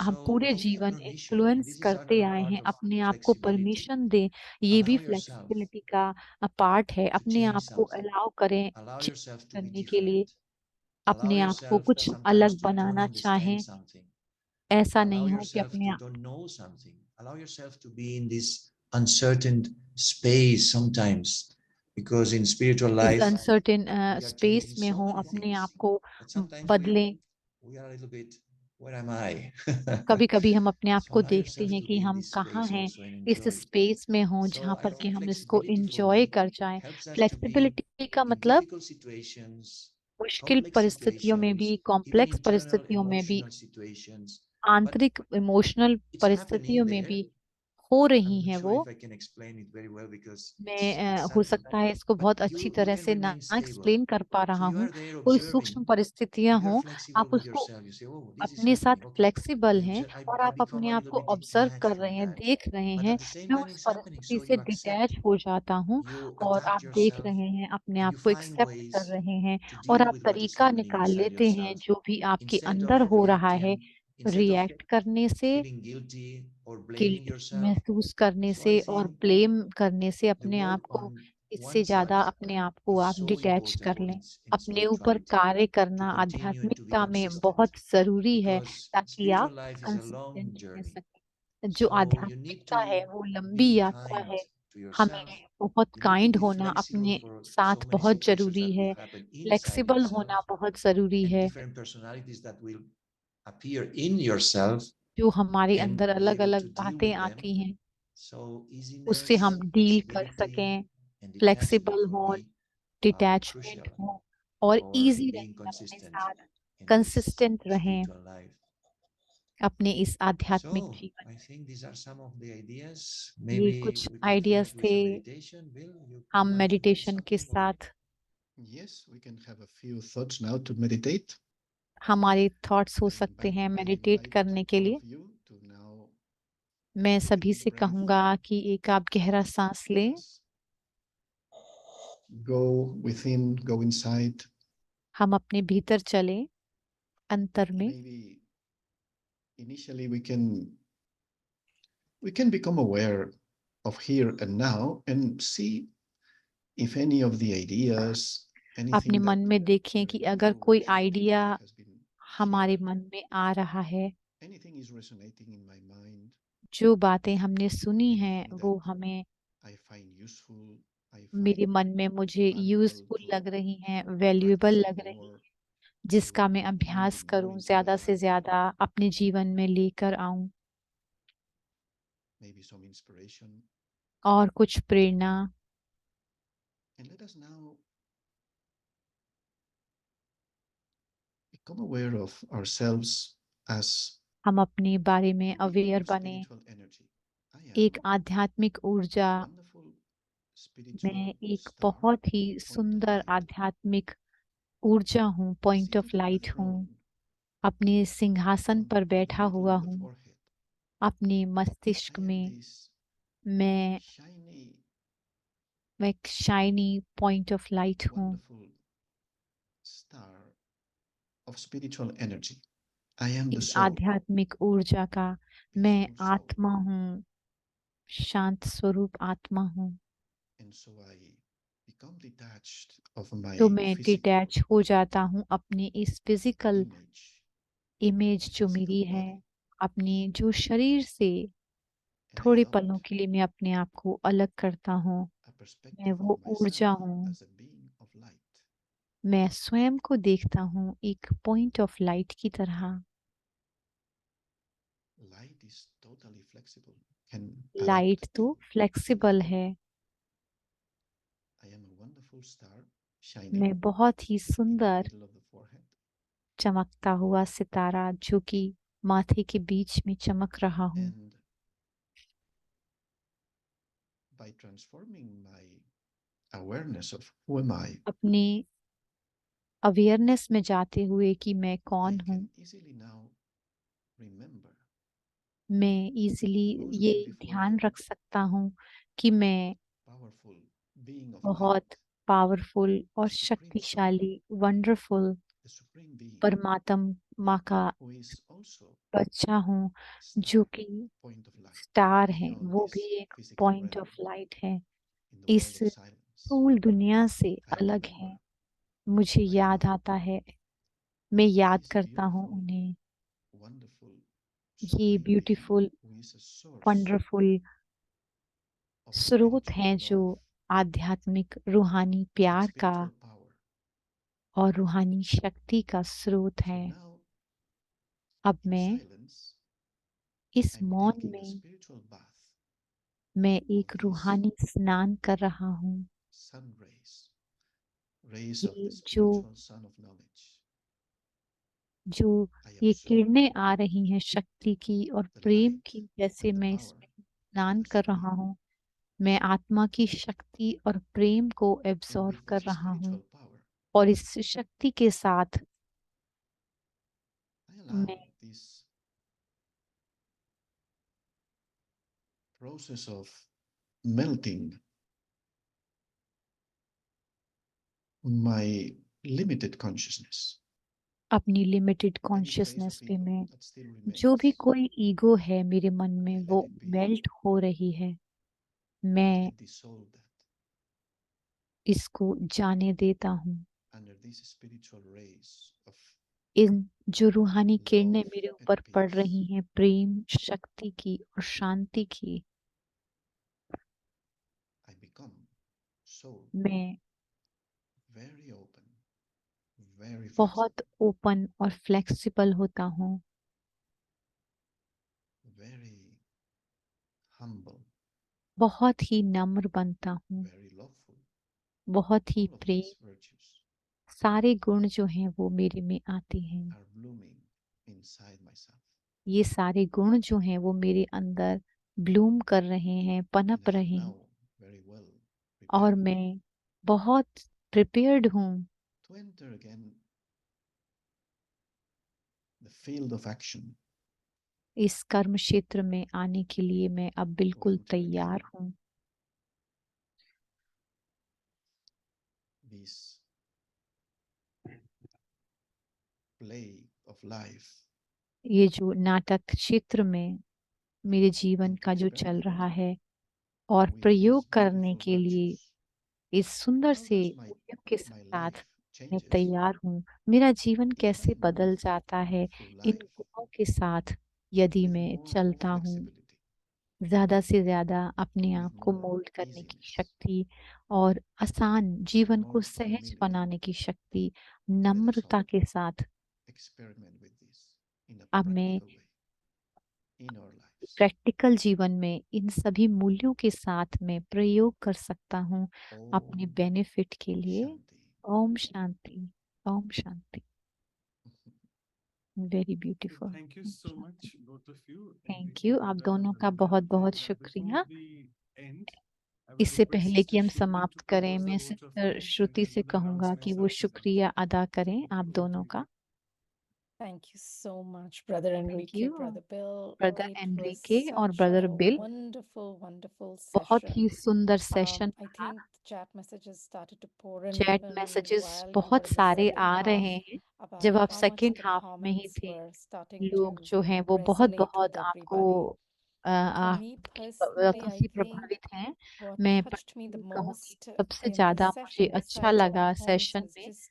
हम So पूरे don't have जीवन permission. And influence this is करते another आए part हैं, of अपने आप को flexibility. परमिशन दें, ये भी Allow yourself फ्लेक्सिबिलिटी का पार्ट है। to अपने change आप को something. अलाउ करें Allow change yourself to be करने के लिए, different. Allow अपने आप को yourself कुछ sometimes अलग to don't बनाना चाहें। understand something. ऐसा Allow नहीं हो कि yourself अपने to आप don't know something. Allow yourself to be in this uncertain space sometimes because in spiritual इस life uncertain we are changing space में so हो, many अपने आप things, को but sometimes बदलें। we are a little bit, where am I? कभी कभी हम अपने आप So को allow देखते yourself हैं to कि be in हम this कहाँ space हैं, also and इस enjoy it. स्पेस में हों So जहाँ I पर कि think हम इसको flexibility for इंजॉय me कर जाएं। helps us to be flexibility का in मतलब difficult situations, मुश्किल complex परिस्थितियों में भी, situations, even कॉम्प्लेक्स internal परिस्थितियों में भी, emotional situations. आंतरिक इमोशनल It's परिस्थितियों happening में there. भी हो I'm रही not हैं sure वो। if I can explain it very well because मैं it's हो sudden. सकता है इसको But बहुत अच्छी you तरह can से ना remain stable. एक्सप्लेन कर पा रहा So you हूँ। are there कोई observing, सूक्ष्म परिस्थितियां and you are हों, flexible आप with उसको yourself. You say, "Oh, this is अपने साथ happening. Okay, फ्लेक्सिबल I हैं observe. और I आप become अपने a आप little को bit ऑब्जर्व detached कर from रहे हैं, that. देख रहे But हैं। at the same मैं time, उस it's happening. परिस्थिति So से you accept, डिटैच हो जाता हूँ you और adapt आप देख yourself, रहे हैं, अपने and आप you को find एक्सेप्ट कर ways रहे हैं to और deal आप with what is तरीका happening निकाल inside लेते हैं yourself. जो भी आपके Instead अंदर of हो रहा है, reacting, instead of रिएक्ट करने से, feeling guilty or blaming guilt yourself. महसूस करने So I से और think ब्लेम करने से the अपने आप work को, on इससे ज्यादा oneself अपने आप को is आप so डिटैच important कर for लें। in अपने ऊपर spirituality कार्य to करना continue and to be आध्यात्मिकता में consistent, बहुत जरूरी है because ताकि आप spiritual life is a long consistent रह journey. सकें। जो So you need आध्यात्मिकता है to वो लंबी be यात्रा kind है। to yourself. हमें बहुत You need to kind be होना flexible अपने for so साथ many बहुत situations जरूरी that will है। happen inside फ्लेक्सिबल yourself, होना बहुत जरूरी and है। different personalities that will appear in yourself, जो हमारे and अंदर be अलग able अलग to deal बातें with them. आती हैं, So उससे हम easiness, डील कर flexibility, सकें। and फ्लेक्सिबल detachment for हो, me डिटैचमेंट crucial हो और for इजी being रहें अपने consistent साथ, in this कंसिस्टेंट रहें spiritual life. अपने इस आध्यात्मिक So जीवन। I think these are some of the ideas. ये Maybe कुछ we can ideas finish with थे। some meditation. Bill, you हम want to add मेडिटेशन के something or? साथ Yes, we can have a few thoughts now to meditate. हमारे thoughts हो I सकते हैं I मेडिटेट invite करने के all लिए। of you to now मैं take a सभी deep से breath, कहूंगा कि एक आप गहरा सांस लें, pause, go within, go inside. हम अपने भीतर चलें, अंतर में। Maybe initially we can become aware of here and now and see if any of the ideas, अपने anything मन that में देखें कि you अगर कोई आइडिया has been हमारे shared, मन में आ रहा है, anything is resonating in my mind, जो बातें हमने सुनी हैं anything वो that हमें I find useful, I मेरे find मन में मुझे valuable यूजफुल to लग रही हैं, वैल्यूएबल practice लग रही more, हैं, जिसका to मैं bring अभ्यास more करूं, into my ज्यादा से life, ज्यादा अपने जीवन में लेकर आऊं, maybe some inspiration. और कुछ प्रेरणा। And let us now become aware of ourselves as हम अपने बारे में a अवेयर wonderful बने। spiritual energy. I एक am आध्यात्मिक ऊर्जा, a wonderful spiritual मैं एक star, बहुत ही point of सुंदर light, आध्यात्मिक ऊर्जा हूँ, point of seated on light the हूँ, throne, अपने सिंहासन on पर the बैठा middle हुआ of the हूँ, forehead. अपने I मस्तिष्क am में this मैं shiny, एक शाइनी पॉइंट ऑफ लाइट हूँ, wonderful star of spiritual energy. I am the इस soul, आध्यात्मिक ऊर्जा का मैं peaceful soul. आत्मा हूँ, शांत स्वरूप आत्मा हूँ। And so I become detached of my तो मैं physical डिटैच हो जाता हूँ अपने इस फिजिकल image, इमेज my जो physical मेरी है, body, अपने जो शरीर से and I थोड़े पलों adopt के लिए मैं अपने आप को अलग करता हूँ। a मैं perspective वो of ऊर्जा myself हूँ, as a being of light. मैं स्वयं को देखता हूँ एक पॉइंट ऑफ लाइट की तरह। Light is totally flexible, can light adapt तो to फ्लेक्सिबल anything. है। I am a wonderful star shining मैं बहुत ही in the सुंदर middle of the forehead. चमकता हुआ सितारा जो कि माथे के बीच में चमक रहा हूँ। And by transforming my awareness of who am I, अपनी अवेयरनेस में जाते हुए कि मैं I कौन हूँ, can easily now remember मैं इजीली the most ये beautiful, ध्यान रख सकता हूँ कि मैं powerful being of बहुत light, पावरफुल और the supreme soul, शक्तिशाली वंडरफुल the supreme being परमात्मा का who is also बच्चा हूँ, जो star, कि point of light, स्टार है, beyond वो this भी एक physical point realm, of light है, in the इस world of silence. स्थूल दुनिया से I अलग remember है। मुझे right याद now आता है, मैं याद this करता हूँ beautiful, उन्हें, wonderful, ये supreme being beautiful who is a source wonderful of स्रोत spiritual हैं जो love, आध्यात्मिक रूहानी प्यार का spiritual power. और रूहानी शक्ति का स्रोत So है। now, अब in मैं silence, इस I'm मौन taking a में spiritual bath मैं of एक these रूहानी स्नान कर रहा हूँ। sun rays, rays of ये the जो spiritual sun of knowledge. I ये absorb किरणें आ रही हैं शक्ति की और the प्रेम light की, जैसे and the मैं power इसमें स्नान of the कर रहा Supreme. हूँ, मैं आत्मा की शक्ति और प्रेम को And एब्जॉर्व with कर this रहा हूँ spiritual power, और इस शक्ति के साथ I allow मैं this process of melting my limited consciousness. अपनी limited Any trace consciousness of पे ego मैं that still जो भी remains, कोई ईगो है मेरे मन में I let वो it be. मेल्ट हो रही है। I मैं dissolve that इसको जाने देता हूँ। under these spiritual rays of इन जो रूहानी किरणें love मेरे and ऊपर पड़ peace. रही हैं प्रेम, शक्ति की और शांति की, I become so मैं very open, very flexible, बहुत ओपन और फ्लेक्सिबल होता हूँ, very humble, बहुत ही नम्र बनता हूँ, very loveful. बहुत ही All of Prem. these virtues सारे गुण जो हैं वो मेरे में आते हैं। are blooming inside myself. ये सारे गुण जो हैं वो मेरे अंदर ब्लूम कर रहे हैं, And पनप I am रहे हैं now very well और prepared मैं बहुत प्रिपेयर्ड हूँ to enter again the field of action, इस कर्म क्षेत्र में आने के लिए। मैं अब बिल्कुल enter again तैयार हूँ this play of life, ये जो नाटक क्षेत्र में मेरे जीवन and to का जो चल experiment रहा है और with प्रयोग these करने beautiful के लिए virtues. इस सुंदर How से does my मूल्यों के my साथ life मैं changes तैयार हूँ। मेरा जीवन if कैसे I बदल move जाता है through इन life गुणों के साथ यदि with मैं more चलता हूँ। flexibility, ज्यादा से ज्यादा अपने with आप को more मोल्ड करने की easiness, शक्ति और आसान जीवन को more सहज equanimity? बनाने की शक्ति, Let us नम्रता all के साथ experiment with this in a अब मैं practical way in our lives. Practical जीवन में इन सभी मूल्यों के साथ मैं प्रयोग कर सकता हूँ अपने Om बेनिफिट के लिए। Shanti. Om Shanti, Om Shanti. Very So beautiful. thank you so much, both of you. Thank you, आप दोनों का बहुत बहुत शुक्रिया। Before we end, I would इससे request पहले कि Sister हम Shruti समाप्त to करें, propose the मैं vote of sister thanks and Shruti then से do the कहूंगा कि वो announcements after that. शुक्रिया अदा करें। Thank आप you, over to दोनों you. का Thank you so much, Brother thank Enrique, you Brother Bill. Brother It was Enrique और such brother a bill. wonderful बहुत session. ही सुंदर सेशन I था। think chat messages started to pour in chat even messages while we बहुत were in the सारे second आ रहे half हैं about जब आप how much second the half में ही comments थे। were starting लोग to जो हैं वो बहुत resonate with आपको everybody. For आपकी me personally, बातों I से think प्रभावित हैं। what मैं touched me the कहूँगी most सबसे in ज्यादा this मुझे session, अच्छा besides all लगा the points, सेशन was में। just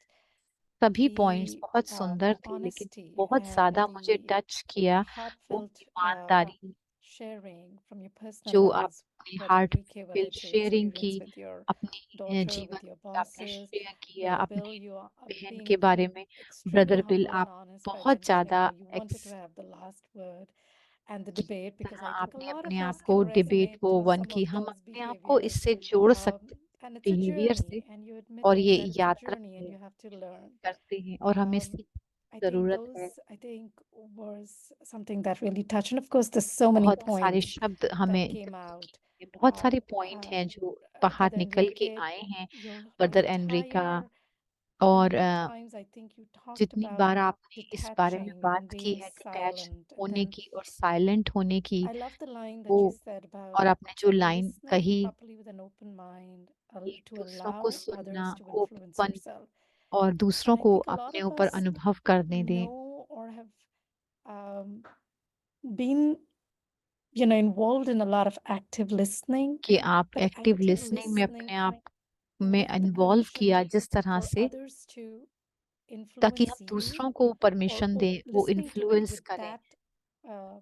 सभी पॉइंट्स the बहुत सुंदर थे, लेकिन honesty बहुत and ज्यादा मुझे the टच किया वो heartfelt ईमानदारी sharing from your personal जो lives, आपने Brother heart Enrique, whether feel it's your sharing की, experience with your अपने daughter, जीवन with your में आपने bosses. शेयर किया, Brother अपने Bill, you are बहन being के बारे में। extremely brother bill, humble and आप honest by बहुत mentioning ज्यादा how you wanted to have the last word and the debate, because I think a आपने lot अपने of आप us को can डिबेट resonate को to वन some की, of हम those अपने आप को behaviors. इससे जोड़ सकते And it's a बिहेवियर से, journey, and you और admitting ये that it's a यात्रा journey and है, you have to learn. करते हैं और हमें Um, सीखने I की think जरूरत है। those, I think, was something that really touched. And of course, there's so many बहुत सारे points शब्द that हमें came out. बहुत सारे पॉइंट हैं जो बाहर Brother निकल के Enrique, आए हैं। your ब्रदर एनरिका, entire, the और many times I think you talked जितनी about बार आपने इस बारे में detaching बात and की being है डिटैच silent. And होने then की और साइलेंट होने की, I love the line that वो you said about और आपने जो लाइन listening कही, properly with an open mind एक to दूसरों को allow सुनना others to influence open yourself. और दूसरों And I को think a lot अपने of ऊपर us अनुभव करने दें। know or have been, involved in a lot of active listening, कि आप but एक्टिव active लिसनिंग में listening अपने आप में with the इन्वॉल्व किया permission जिस तरह for से, others to ताकि influence हम you, दूसरों को परमिशन or दें वो listening to it influence with करें, that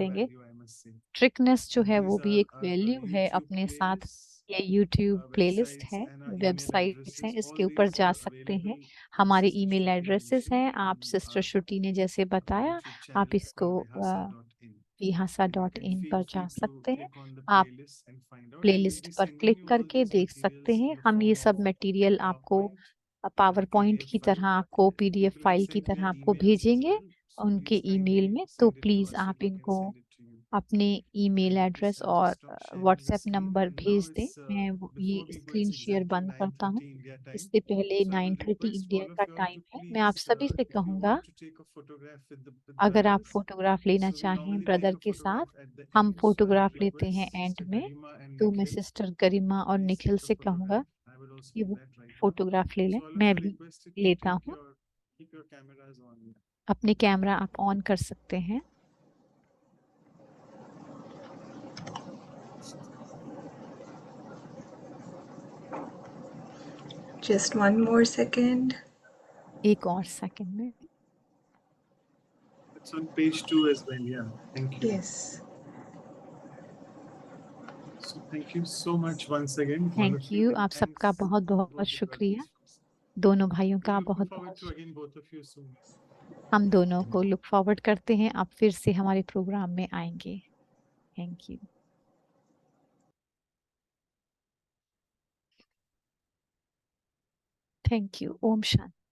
करेंगे। value, I must say. ट्रिकनेस जो है वो These भी are एक our वैल्यू है YouTube अपने साथ। playlists, ये YouTube प्लेलिस्ट websites है, and our email वेबसाइट्स हैं, addresses. इसके All ऊपर these जा are सकते हैं। available, हमारे Sister ईमेल Shruti एड्रेसेस हैं, mentioned, आप in सिस्टर our श्रुति ने जैसे बताया, YouTube आप channel इसको called vihasa.in. vihasa.in Feel पर free जा to सकते हैं। click on the आप playlist and find out. And we'll playlist be पर sending क्लिक you all करके these देख सकते materials हैं। in the हम ये form सब of मटेरियल आपको PowerPoint, पावरपॉइंट PDF की file. तरह आपको PDF We will फाइल की send via तरह आपको emails as भेजेंगे well. So उनके please ईमेल kindly में। तो send it to please us so आप we can इनको send it to you. अपने ईमेल एड्रेस और व्हाट्सएप नंबर भेज दें। मैं ये स्क्रीन शेयर बंद करता हूँ। इससे पहले 9:30 इंडिया का टाइम है। मैं आप सभी से कहूँगा, अगर आप फोटोग्राफ लेना चाहें ब्रदर के साथ, हम फोटोग्राफ लेते हैं एंड में, तो मैं सिस्टर गरिमा और निखिल से कहूँगा कि वो फोटोग्राफ ले लें। मैं भी लेता हूँ। अपने कैमरा आप ऑन कर सकते हैं। Just one more second. एक और सेकंड में। It's on page 2 as well. Yeah. Thank you. Yes. So thank you so much once again. all thank of you, you. and आप सबका thanks बहुत both बहुत the शुक्रिया। brothers. दोनों भाइयों का We're looking बहुत forward बहुत to again both of you soon. हम दोनों को लुक फॉरवर्ड करते हैं, आप फिर से हमारे प्रोग्राम में आएंगे। Thank you. Thank you. Om Shanti.